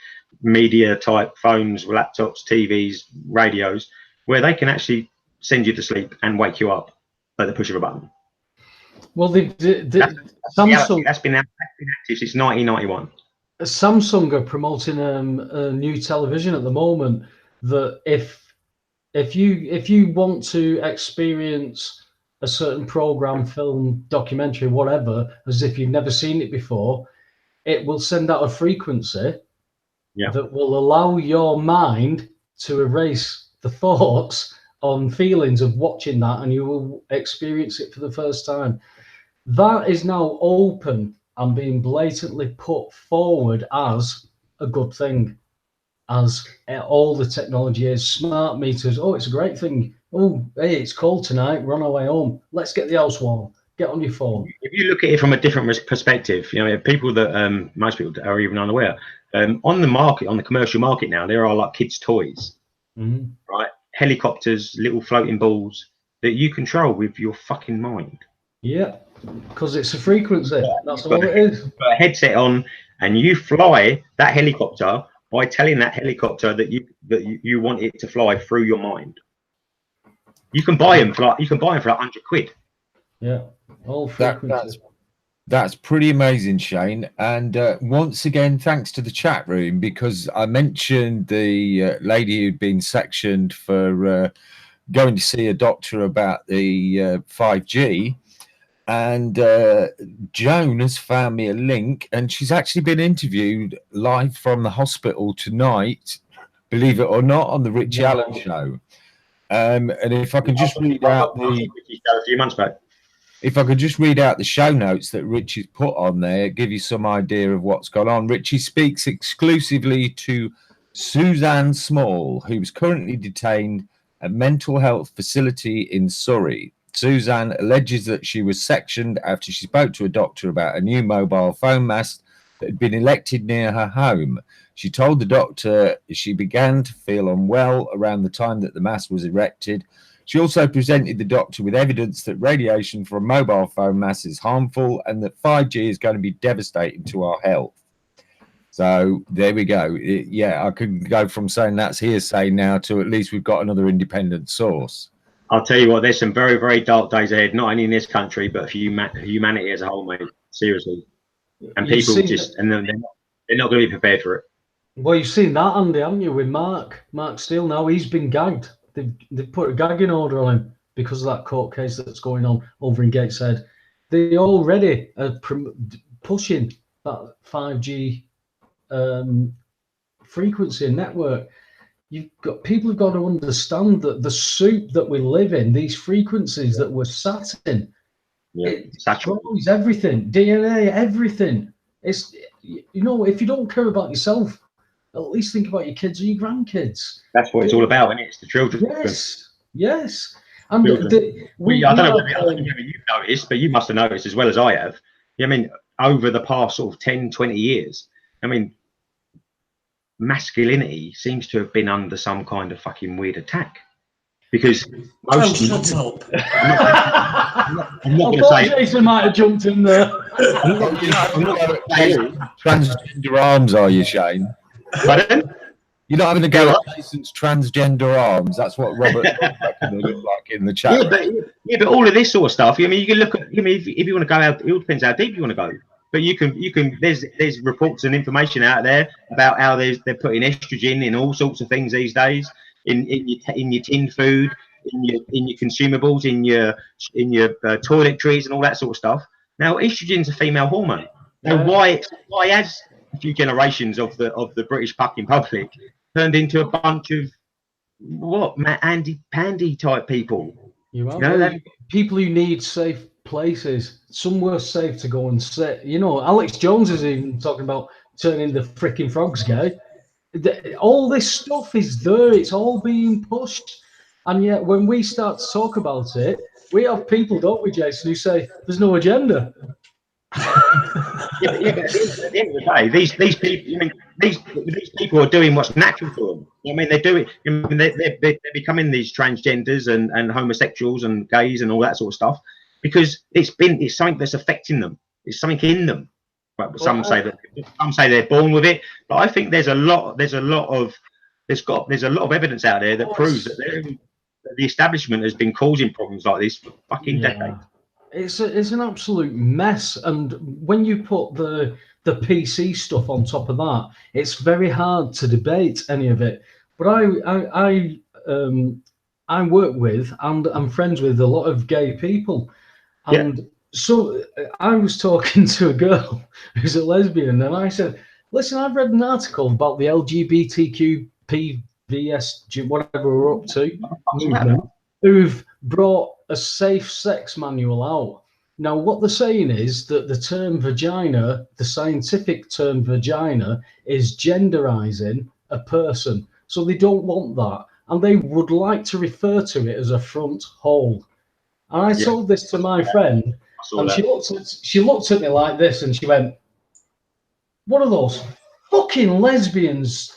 media type phones, laptops, TVs, radios, where they can actually send you to sleep and wake you up at the push of a button. Well, Samsung. That's been active since 1991. Samsung are promoting a new television at the moment that if you want to experience a certain program, film, documentary, whatever, as if you've never seen it before, it will send out a frequency that will allow your mind to erase the thoughts on feelings of watching that, and you will experience it for the first time. That is now open and being blatantly put forward as a good thing, as all the technology is. Smart meters, oh, it's a great thing. Oh, hey, it's cold tonight, we're on our way home. Let's get the house warm. Get on your phone. If you look at it from a different perspective, you know, people that most people are even unaware, on the market, on the commercial market now, there are like kids' toys, right? Helicopters, little floating balls that you control with your fucking mind. Yeah, because it's a frequency. That's all it is. Put a headset on, and you fly that helicopter by telling that helicopter that you want it to fly through your mind. You can buy them for like £100. Yeah, all frequencies. That's pretty amazing, Shane. And once again, thanks to the chat room, because I mentioned the lady who'd been sectioned for going to see a doctor about the 5G. And Joan has found me a link, and she's actually been interviewed live from the hospital tonight, believe it or not, on the Rich Allen show. And if I can just read out a few months back. If I could just read out the show notes that Richie's put on there, give you some idea of what's gone on. Richie speaks exclusively to Suzanne Small, who's currently detained at a mental health facility in Surrey. Suzanne alleges that she was sectioned after she spoke to a doctor about a new mobile phone mast that had been erected near her home. She told the doctor she began to feel unwell around the time that the mast was erected. She also presented the doctor with evidence that radiation from mobile phone masts is harmful and that 5G is going to be devastating to our health. So there we go. I could go from saying that's hearsay now to at least we've got another independent source. I'll tell you what, there's some very, very dark days ahead, not only in this country, but for humanity as a whole, mate. Seriously. And people just, and they're not going to be prepared for it. Well, you've seen that, Andy, haven't you, with Mark Steele now? He's been gagged. They've put a gagging order on him because of that court case that's going on over in Gateshead. They already are pushing that 5G frequency and network. People have got to understand that the soup that we live in, these frequencies that we're sat in, it destroys everything, DNA, everything. It's, you know, if you don't care about yourself, at least think about your kids or your grandkids. That's what it's all about, isn't it? It's the children. Yes. And I don't know whether you've noticed, but you must have noticed as well as I have. I mean, over the past sort of 10, 20 years, I mean, masculinity seems to have been under some kind of fucking weird attack. Because most shut up. I'm not going to say Jason might have jumped in there. Transgender arms, are you, Shane? Pardon? You're not having to go at Jason's transgender arms. That's what Robert looked like in the chat. But all of this sort of stuff. I mean, you can look at. I mean, if you want to go out, it all depends how deep you want to go. But you can. There's reports and information out there about how they're putting estrogen in all sorts of things these days. In your tin food, in your consumables, in your toiletries and all that sort of stuff. Now, estrogen's a female hormone. Now, why has a few generations of the British fucking public turned into a bunch of Andy Pandy type people? People who need safe places, somewhere safe to go and sit. You know, Alex Jones is even talking about turning the freaking frogs gay. All this stuff is there. It's all being pushed. And yet when we start to talk about it, we have people, don't we, Jason, who say there's no agenda. But at the end of the day, these people, I mean, these people are doing what's natural for them. I mean, they do it. I mean, they're becoming these transgenders and homosexuals and gays and all that sort of stuff because it's something that's affecting them. It's something in them. Right, some say they're born with it, but I think there's a lot of evidence out there that proves that the establishment has been causing problems like this for fucking decades. it's an absolute mess. And when you put the PC stuff on top of that, it's very hard to debate any of it. But I work with and I'm friends with a lot of gay people, and so I was talking to a girl who's a lesbian, and I said, "Listen, I've read an article about the LGBTQ PVS, whatever we're up to, movement, who've brought a safe sex manual out. Now, what they're saying is that the term vagina, the scientific term vagina, is genderizing a person. So they don't want that. And they would like to refer to it as a front hole." And I told this to my friend, and she looked at me like this, and she went, "What are those fucking lesbians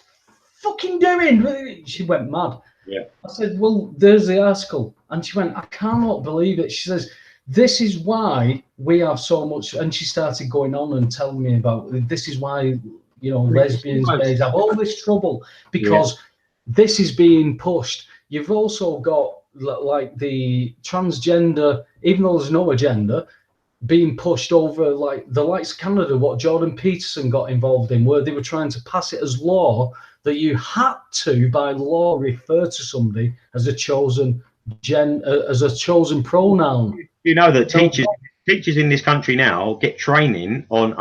fucking doing?" She went mad. Yeah. I said, "Well, there's the article." And she went, "I cannot believe it." She says, "This is why we have so much," and she started going on and telling me about, this is why, you know, lesbians, gays have all this trouble, because this is being pushed. You've also got like the transgender, even though there's no agenda, being pushed over, like the likes of Canada, what Jordan Peterson got involved in, where they were trying to pass it as law that you had to, by law, refer to somebody as a chosen as a chosen pronoun. You know that teachers in this country now get training on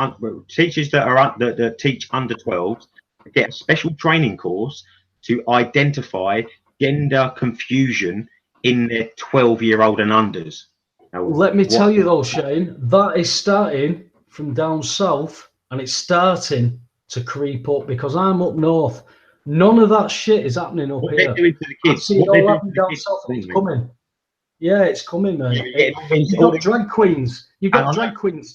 teachers that teach under 12s get a special training course to identify gender confusion in their 12-year-old and unders. Now, let me tell you though, Shane, that is starting from down south, and it's starting to creep up, because I'm up north. None of that shit is happening up here. I see it all happening down south, and it's coming. Yeah, it's coming, mate. You've got drag queens. You've got drag queens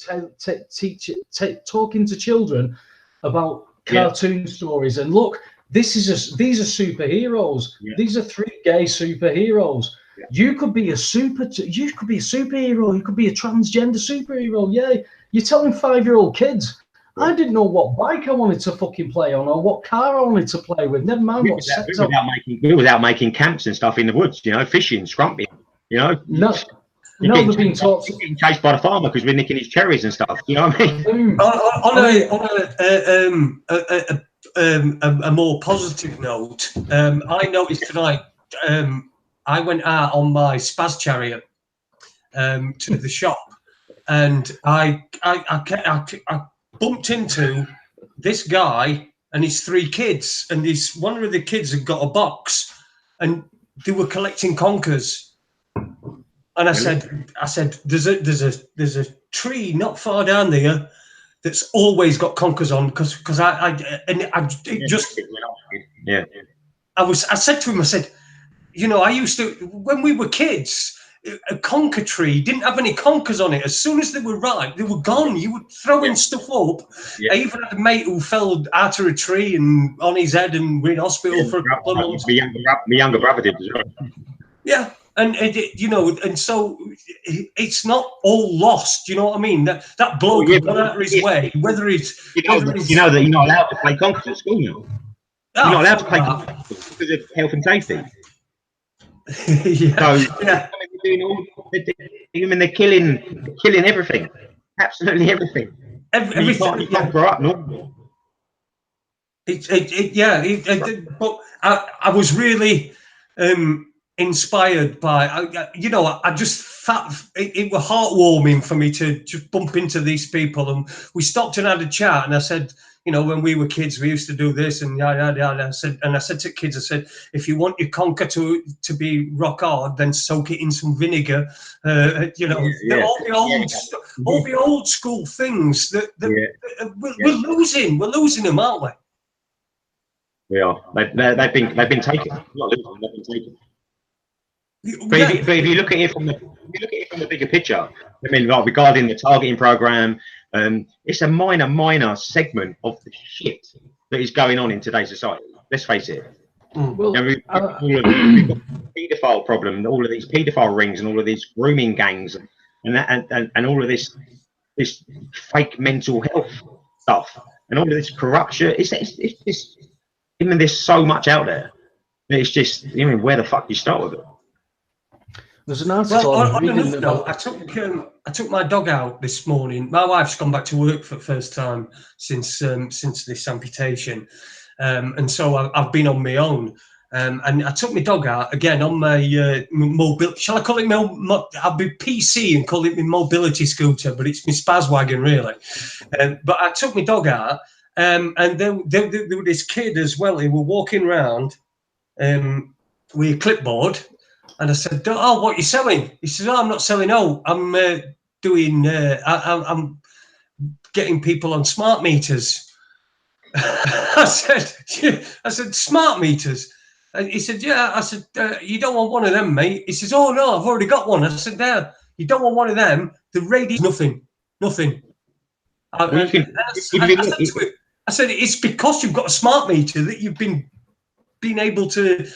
talking to children about cartoon stories. And look, these are superheroes. Yeah. These are 3 gay superheroes. Yeah. You could be a superhero. You could be a transgender superhero. Yeah, you're telling 5-year-old kids. Yeah. I didn't know what bike I wanted to fucking play on, or what car I wanted to play with. Never mind what sex. We were out making camps and stuff in the woods. You know, fishing, scrumping. You know, no, they're being taught. Getting chased by the farmer because we're nicking his cherries and stuff. You know what I mean? On a more positive note, I noticed tonight. I went out on my Spaz chariot to the shop, and I bumped into this guy and his 3 kids, and one of the kids had got a box, and they were collecting conkers. And I said, there's a tree not far down there that's always got conkers on, because I said to him, I said, you know, I used to, when we were kids, a conker tree didn't have any conkers on it. As soon as they were ripe, they were gone. You would throw in stuff up. I even had a mate who fell out of a tree and on his head, and we're in hospital for a couple of months. My younger brother did as well. Yeah. And you know, and so it's not all lost. You know what I mean? That bloke went out of his way. Whether it's you know that you're not allowed to play conkers at school now. You're not allowed to play conkers because of health and safety. They're killing everything, absolutely everything. Everything. You can't grow up normal. But I was really inspired by, you know, I just felt it was heartwarming for me to just bump into these people, and we stopped and had a chat, and I said, you know, when we were kids, we used to do this, and I said to kids, I said, if you want your conker to be rock hard, then soak it in some vinegar. You know, all the old school things that we're losing them, aren't we? We are. They've been taken. Not losing, they've been taken. But if you look at it from the bigger picture, I mean, like regarding the targeting program, it's a minor segment of the shit that is going on in today's society. Let's face it. Well, we've got the paedophile problem, all of these paedophile rings, and all of these grooming gangs, and all of this fake mental health stuff, and all of this corruption. It's just, I mean, there's so much out there. It's just, I mean, where the fuck do you start with it? There's an article Well, I was on reading another note, about. I took my dog out this morning. My wife's gone back to work for the first time since this amputation, and so I've been on my own. And I took my dog out again on my mobility. Shall I call it I'll be PC and call it my mobility scooter, but it's my spaz wagon really. But I took my dog out, and then there was this kid as well. He were walking around with a clipboard, and I said, "Oh, what are you selling?" He says, "Oh, I'm not selling. Oh, I'm doing. I'm getting people on smart meters." I said, "Smart meters." He said, "Yeah." I said, "You don't want one of them, mate." He says, "Oh no, I've already got one." I said, "There, you don't want one of them. The radio, nothing." I said, "It's because you've got a smart meter that you've been able to,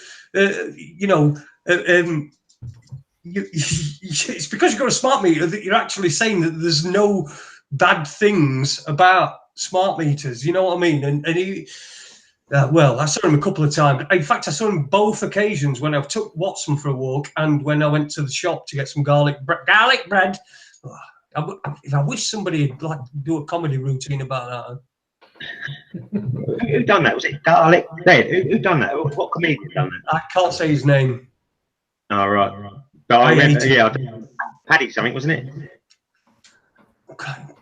it's because you've got a smart meter that you're actually saying that there's no bad things about smart meters." You know what I mean? And he. Well, I saw him a couple of times. In fact, I saw him both occasions when I took Watson for a walk and when I went to the shop to get some garlic bread. If I wish somebody would like do a comedy routine about that. Who done that? Was it garlic bread? Who done that? What comedian done that? I can't say his name. Oh, right. But I remember, yeah, Paddy something, wasn't it?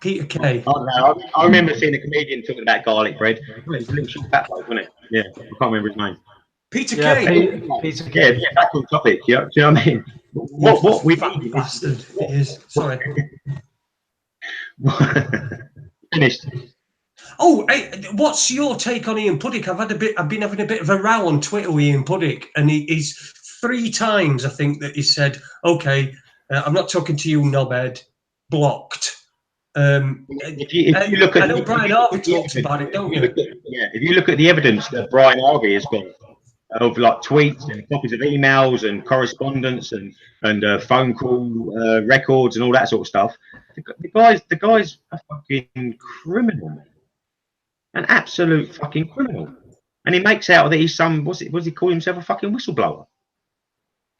Peter Kay. Oh, no, I remember seeing a comedian talking about garlic bread. It was a little short fat bloke, wasn't it? Yeah, I can't remember his name. Peter Kay. Peter Kay. Yeah, back on topic. Yeah, do you know what I mean? What we need bastard is. Sorry. Finished. Oh, hey, what's your take on Ian Puddick? I've been having a bit of a row on Twitter with Ian Puddick, and he's 3 times I think that he said, "Okay, I'm not talking to you, knobhead." Blocked. If you look at, I know Brian Harvey talks about it, don't you? If you look at the evidence that Brian Harvey has got of like tweets and copies of emails and correspondence and phone call records and all that sort of stuff, the guy's a fucking criminal, man. An absolute fucking criminal. And he makes out that he's some, was he call himself a fucking whistleblower?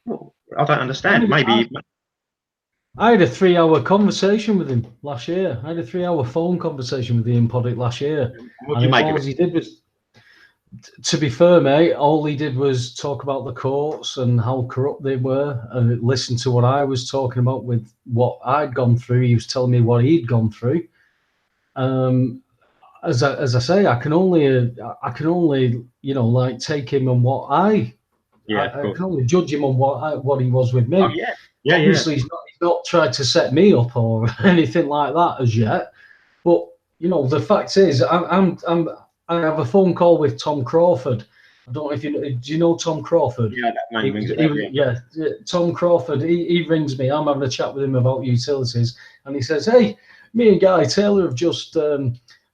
Well, I don't understand. Maybe. I had a 3-hour conversation with him last year. I had a 3-hour phone conversation with Ian Puddick last year. What did you make of it? He did was, to be fair, mate, all he did was talk about the courts and how corrupt they were and listen to what I was talking about with what I'd gone through. He was telling me what he'd gone through. As I say, I can only like take him on what I can only judge him on what he was with me. Oh, yeah. Obviously, he's not tried to set me up or anything like that as yet. But the fact is, I have a phone call with Tom Crawford. I don't know if do you know Tom Crawford? Yeah, that name rings a bell. Yeah, Tom Crawford. He rings me. I'm having a chat with him about utilities, and he says, "Hey, me and Guy Taylor have just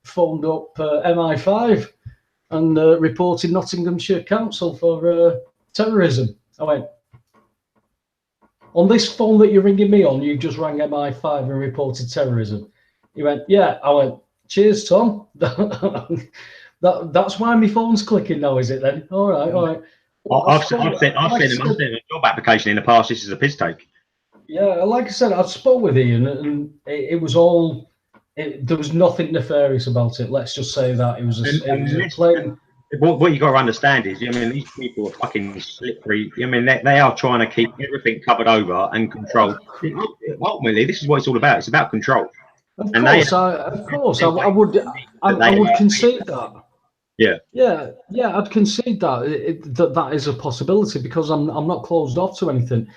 phoned up MI5 and reported Nottinghamshire Council for terrorism." I went, "On this phone that you're ringing me on, you just rang MI5 and reported terrorism?" He went, "Yeah." I went, "Cheers, Tom." That's why my phone's clicking now, is it then? All right. Well, I've sent a job application in the past. This is a piss take. Yeah, like I said, I spoke with Ian, and it was all. There was nothing nefarious about it. Let's just say that it was a plain. What you got to understand is, these people are fucking slippery. They are trying to keep everything covered over and controlled. Ultimately, this is what it's all about. It's about control. Of course, I would concede that. Yeah, I'd concede that that is a possibility because I'm not closed off to anything.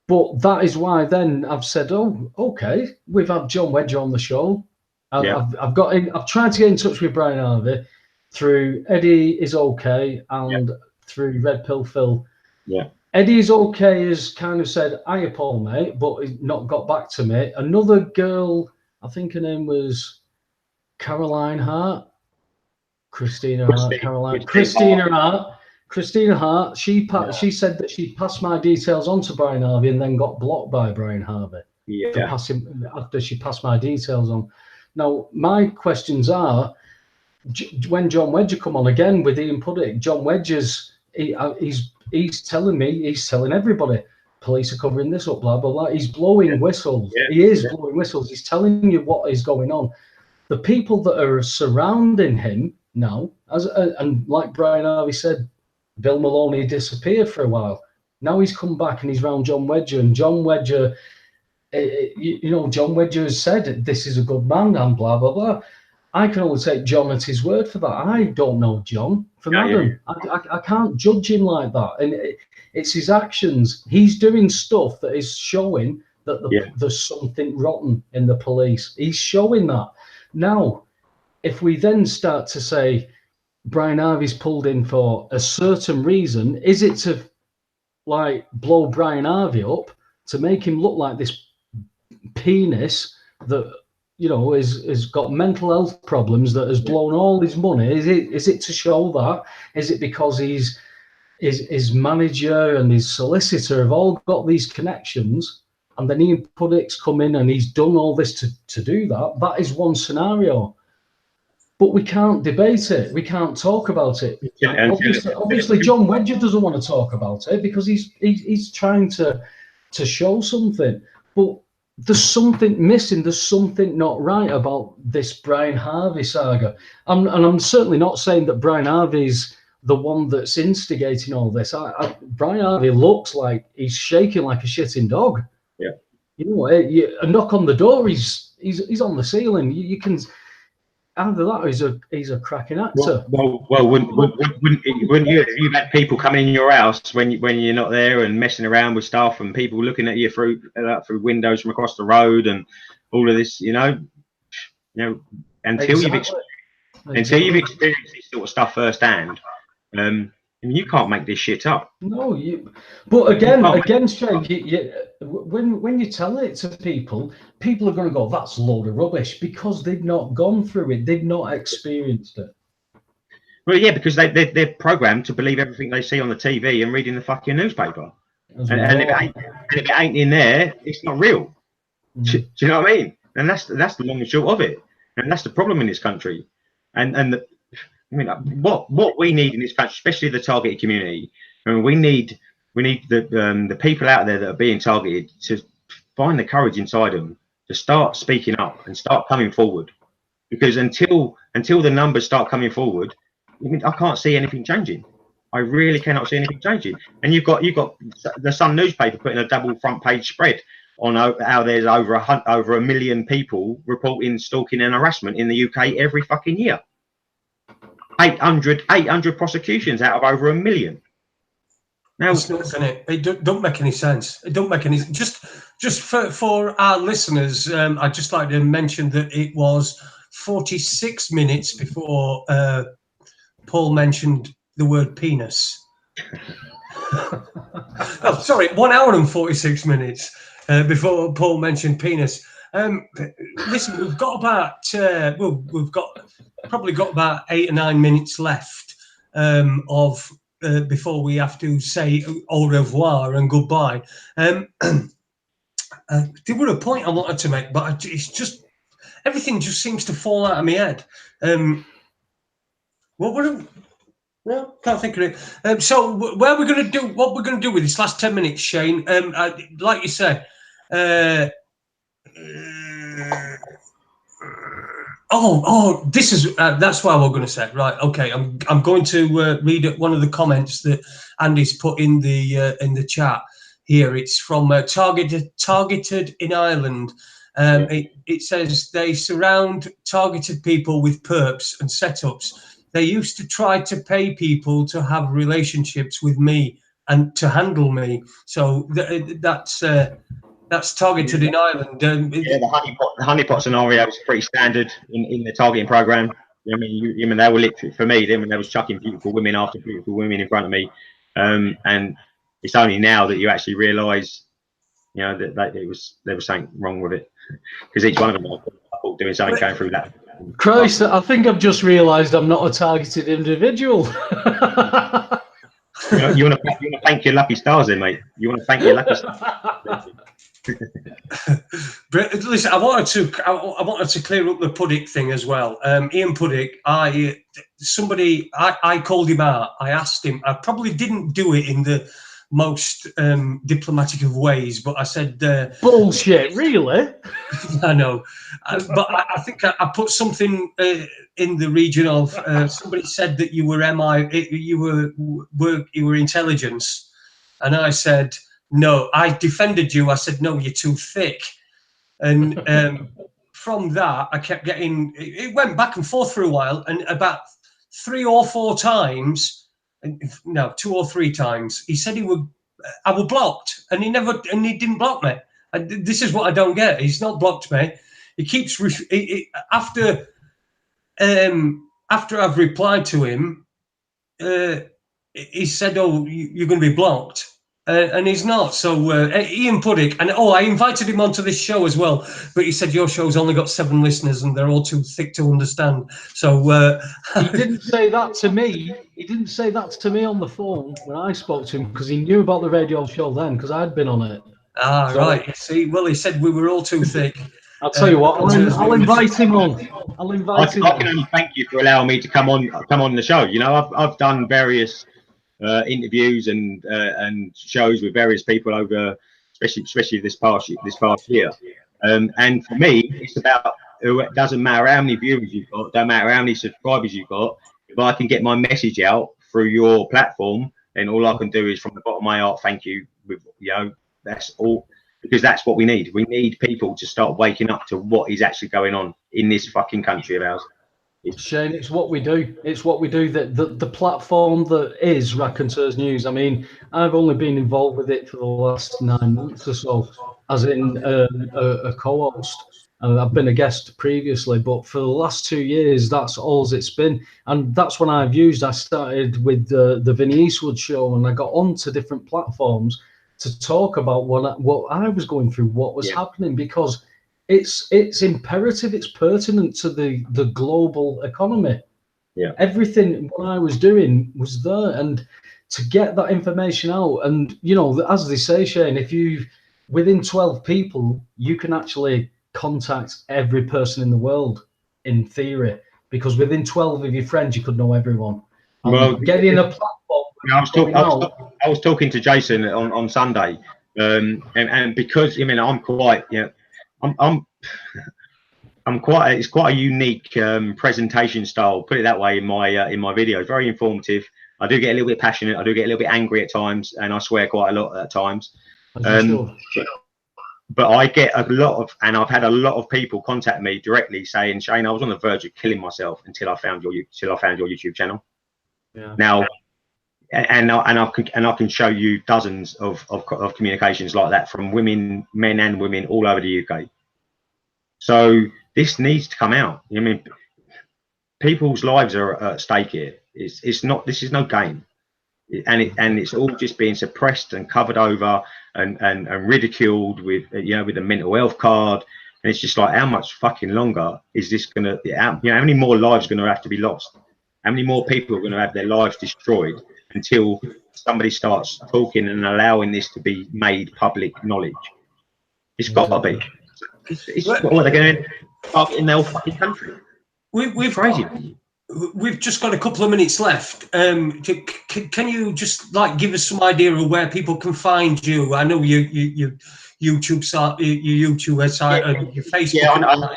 But that is why then I've said, "Oh, okay, we've had John Wedger on the show. I've tried to get in touch with Brian Harvey through Eddie is okay and through Red Pill Phil. Yeah. Eddie is okay has kind of said, "Hiya, Paul, mate," but he's not got back to me. Another girl, I think her name was Christina Hart. She said that she passed my details on to Brian Harvey and then got blocked by Brian Harvey after she passed my details on. Now, my questions are, when John Wedger come on again with Ian Puddick, John Wedger's he's telling everybody police are covering this up, blah, blah, blah. He's blowing whistles. Yeah. He is blowing whistles. He's telling you what is going on. The people that are surrounding him now, and like Brian Harvey said, Bill Maloney disappeared for a while. Now he's come back and he's round John Wedger, and John Wedger, John Wedger has said this is a good man and blah, blah, blah. I can only take John at his word for that. I don't know John from Adam. I can't judge him like that. And it's his actions. He's doing stuff that is showing that there's something rotten in the police. He's showing that. Now, if we then start to say Brian Harvey's pulled in for a certain reason, is it to like blow Brian Harvey up to make him look like this penis that has got mental health problems, that has blown all his money? Is it to show that? Is it because his manager and his solicitor have all got these connections, and then Ian Puddick's come in and he's done all this to do that? That is one scenario. But we can't debate it. We can't talk about it. Obviously, John Wedger doesn't want to talk about it because he's trying to show something. But there's something missing. There's something not right about this Brian Harvey saga. And I'm certainly not saying that Brian Harvey's the one that's instigating all this. Brian Harvey looks like he's shaking like a shitting dog. Yeah. A knock on the door, he's on the ceiling. You can. Either that, or he's a cracking actor. Well, wouldn't you? If you had people coming in your house when you're not there and messing around with stuff, and people looking at you through windows from across the road, and all of this, until you've experienced this sort of stuff firsthand, you can't make this shit up. No, But again, Shane, when you tell it to people are going to go, "That's a load of rubbish," because they've not gone through it, they've not experienced it. Well, yeah, because they're programmed to believe everything they see on the TV and reading the fucking newspaper, and if it ain't in there, it's not real. Do you know what I mean? And that's the long and short of it, and that's the problem in this country. What we need in this country, especially the targeted community, we need the people out there that are being targeted to find the courage inside them to start speaking up and start coming forward. Because until the numbers start coming forward, I can't see anything changing. I really cannot see anything changing. And you've got the Sun newspaper putting a double front page spread on how there's over a million people reporting stalking and harassment in the UK every fucking year. 800 prosecutions out of over 1 million. Now, it's not gonna. It don't make any sense. It don't make any. Just for our listeners, I'd just like to mention that it was 46 minutes before Paul mentioned the word penis. Oh, sorry, 1 hour and 46 minutes before Paul mentioned penis. Listen, we've got about we've probably got about 8 or 9 minutes left of before we have to say au revoir and goodbye. There were a point I wanted to make, but it's just everything just seems to fall out of my head. No, can't think of it. So what we're going to do with this last 10 minutes, Shane? Like you said. This is that's what I was going to say. Right, okay. I'm going to read one of the comments that Andy's put in the chat here. It's from Targeted in Ireland. It says they surround targeted people with perps and setups. They used to try to pay people to have relationships with me and to handle me. So that's Targeted in Ireland. The honeypot scenario was pretty standard in the targeting program. I mean, they were literally, for me, they was chucking beautiful women after beautiful women in front of me, and it's only now that you actually realise, that there was something wrong with it, because each one of them was doing something going through that. Christ, I think I've just realised I'm not a targeted individual. You want to thank your lucky stars, then, mate. You want to thank your lucky stars. But listen, I wanted to clear up the Puddick thing as well. Ian Puddick, I called him out. I asked him. I probably didn't do it in most diplomatic of ways, but I said bullshit. Really? I know, but I think I put something in the region of somebody said that you were you were intelligence, and I said no. I defended you. I said no, you're too thick, and from that I kept getting. It went back and forth for a while, and about 3 or 4 times, no, 2 or 3 times, he said I was blocked, and he didn't block me. This is what I don't get. He's not blocked me. He keeps after I've replied to him. He said, "Oh, you're going to be blocked," and he's not. So Ian Puddick, and I invited him onto this show as well, but he said your show's only got 7 listeners and they're all too thick to understand. So he didn't say that to me. He didn't say that to me on the phone when I spoke to him, because he knew about the radio show then, because I'd been on it. Ah, so, right. See, well, he said we were all too thick. I'll tell you what. I'll invite him on. I'll invite him. I can only thank you for allowing me to come on the show. You know, I've done various interviews and shows with various people over, especially this past year. And for me, it's about. It doesn't matter how many viewers you've got. Don't matter how many subscribers you've got. If I can get my message out through your platform, then all I can do is from the bottom of my heart, thank you. That's all, because that's what we need. We need people to start waking up to what is actually going on in this fucking country of ours. Shane, it's what we do. It's what we do. The platform that is Raconteurs News. I mean, I've only been involved with it for the last 9 months or so, as in a co-host. I've been a guest previously, but for the last 2 years, that's all it's been. And that's when I started with the Vinnie Eastwood show, and I got onto different platforms to talk about what I was going through, what was happening, because it's imperative, it's pertinent to the global economy. Yeah. Everything what I was doing was there, and to get that information out, and as they say, Shane, if you within 12 people, you can actually contact every person in the world in theory, because within 12 of your friends you could know everyone. Well, getting a platform. I was talking to Jason on Sunday, and because I'm quite, I'm quite. It's quite a unique presentation style. Put it that way in my videos. Very informative. I do get a little bit passionate. I do get a little bit angry at times, and I swear quite a lot at times. But I get a lot of, and I've had a lot of people contact me directly saying, Shane, I was on the verge of killing myself until I found your YouTube channel. Yeah. Now, and I can show you dozens of communications like that from women, men and women all over the UK. So this needs to come out. I mean, people's lives are at stake here. It's not. This is no game, and it's all just being suppressed and covered over and ridiculed with with the mental health card. And it's just like, how much fucking longer is this gonna? How many more lives are gonna have to be lost? How many more people are gonna have their lives destroyed until somebody starts talking and allowing this to be made public knowledge? It's got to be. It's what they're going to in their fucking country. We've crazy. We've just got a couple of minutes left. Can you just give us some idea of where people can find you? I know your YouTube site, your YouTube website, and your Facebook. Yeah, I know.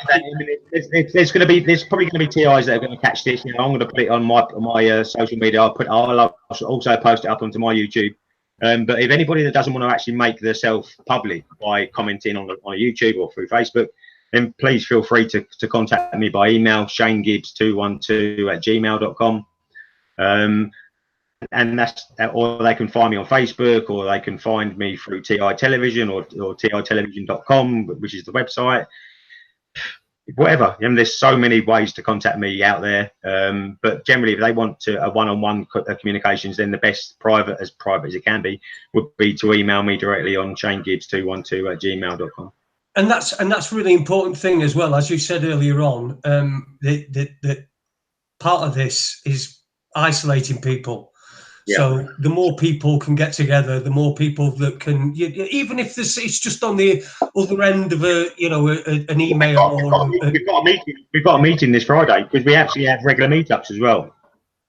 There's probably going to be TIs that are going to catch this. I'm going to put it on my social media. I'll also post it up onto my YouTube. But if anybody that doesn't want to actually make themselves public by commenting on a YouTube or through Facebook, then please feel free to contact me by email, shanegibbs212@gmail.com. And or they can find me on Facebook, or they can find me through TI Television or titelevision.com, which is the website. Whatever. There's so many ways to contact me out there. But generally, if they want a one-on-one communications, then the best private as it can be would be to email me directly on shanegibbs212@gmail.com. And that's really important thing as well, as you said earlier on. That part of this is isolating people. Yeah. So the more people can get together, the more people that can, even if it's just on the other end of an email. We've got a meeting this Friday, because we actually have regular meetups as well,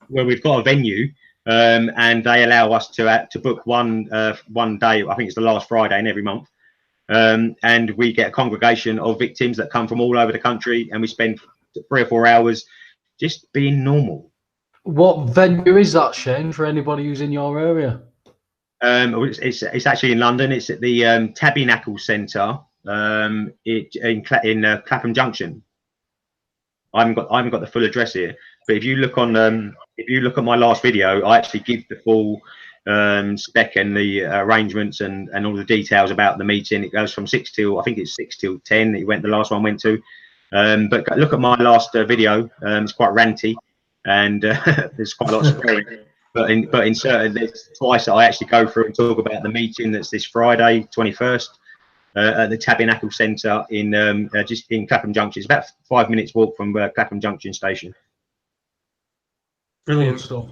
where we've got a venue and they allow us to book one day. I think it's the last Friday in every month, and we get a congregation of victims that come from all over the country, and we spend 3 or 4 hours just being normal. What venue is that, Shane, for anybody who's in your area? It's actually in London. It's at the Tabernacle Centre in Clapham Junction. I haven't got the full address here, but if you look at my last video, I actually give the full spec and the arrangements and all the details about the meeting. It goes from 6 till, I think it's 6 till 10. The last one went to. But look at my last video. It's quite ranty, and there's quite a lot of swearing. But in certain, there's twice I actually go through and talk about the meeting that's this Friday, 21st. At the Tabernacle Centre in just in Clapham Junction. It's about 5 minutes walk from Clapham Junction station. Brilliant stuff.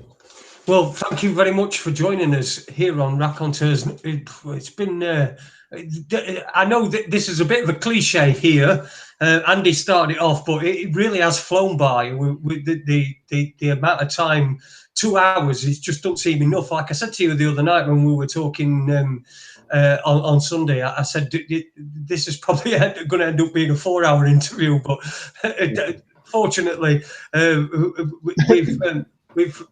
Well, thank you very much for joining us here on Raconteurs. It's been, I know that this is a bit of a cliche here. Andy started it off, but it really has flown by. With the amount of time, 2 hours, it just don't seem enough. Like I said to you the other night when we were talking on Sunday, I said this is probably going to end up being a 4-hour interview, but fortunately we've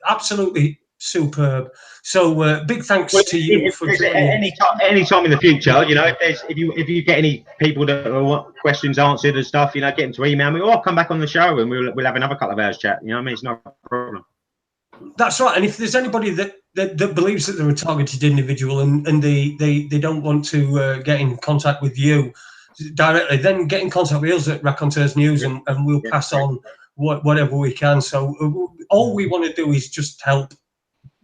absolutely superb. So big thanks to you for joining. Any time in the future, you know, if you get any people that want questions answered and stuff, you know, get them to email me, or I'll come back on the show and we'll have another couple of hours chat. You know what I mean? It's not a problem. That's right. And if there's anybody that believes that they're a targeted individual and they don't want to get in contact with you directly, then get in contact with us at Raconteurs News and we'll pass on whatever we can. So all we want to do is just help.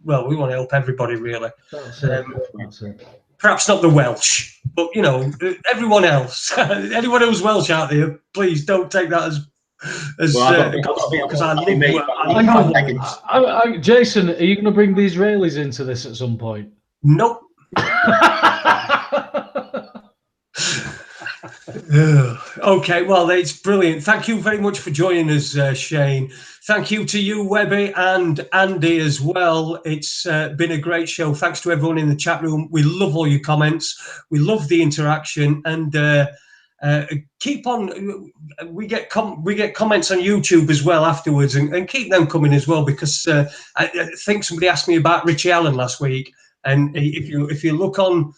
Well, we want to help everybody, really. That's it. That's it. Perhaps not the Welsh, but, you know, everyone else. Anyone who's Welsh out there, please don't take that as because I live. Jason, are you going to bring the Israelis into this at some point? Nope. Okay, well, it's brilliant. Thank you very much for joining us, Shane. Thank you to you, Webby, and Andy as well. It's been a great show. Thanks to everyone in the chat room. We love all your comments. We love the interaction, and keep on. We get comments on YouTube as well afterwards, and keep them coming as well, because I think somebody asked me about Richie Allen last week, and if you look on.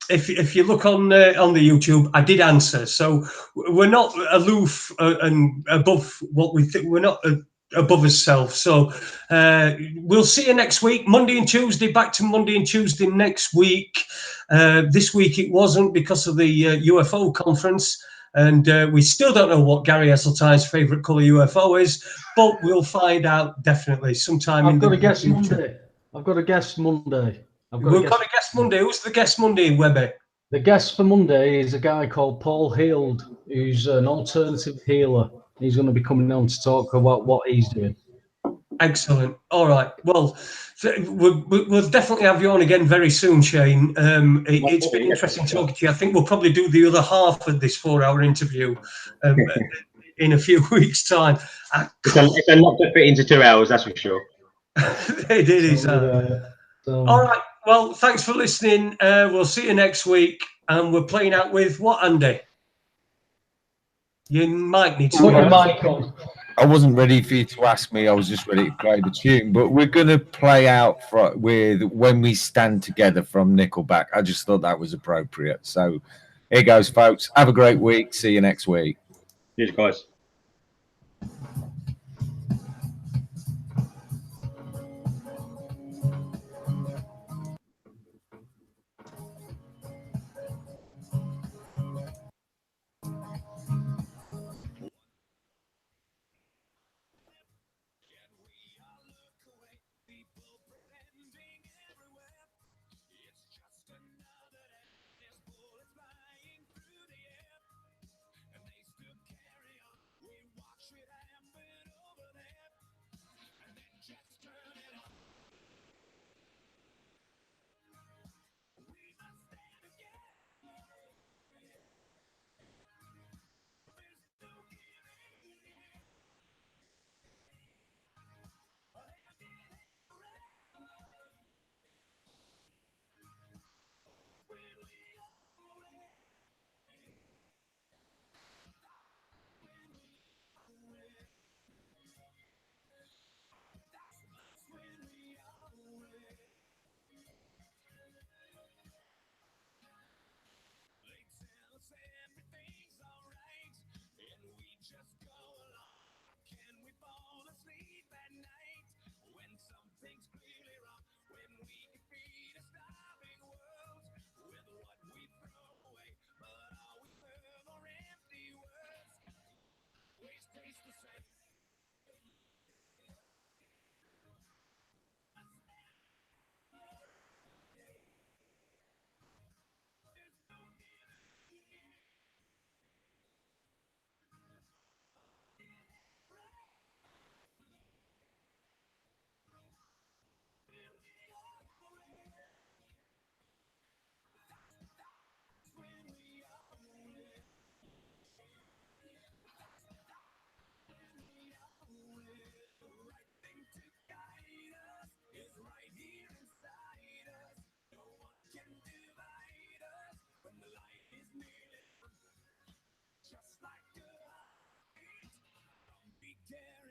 If you look on the YouTube, I did answer. So we're not aloof and above what we think. We're not above ourselves. So we'll see you next week, Monday and Tuesday. Back to Monday and Tuesday next week. This week it wasn't because of the UFO conference, and we still don't know what Gary Esseltine's favourite colour UFO is, but we'll find out definitely sometime. I've got a guest Monday. I've got a guest Monday. We've got a guest Monday. Who's the guest Monday, Webby? The guest for Monday is a guy called Paul Heald, who's an alternative healer. He's going to be coming on to talk about what he's doing. Excellent. All right. Well, we'll definitely have you on again very soon, Shane. It's been interesting talking to you. I think we'll probably do the other half of this 4-hour interview in a few weeks' time. It's a lot to fit into 2 hours, that's for sure. It is. All right. Well, thanks for listening. We'll see you next week. And we're playing out with what, Andy? You might need to. Put your mic on. I wasn't ready for you to ask me. I was just ready to play the tune. But we're going to play out with When We Stand Together from Nickelback. I just thought that was appropriate. So here goes, folks. Have a great week. See you next week. Cheers, guys. care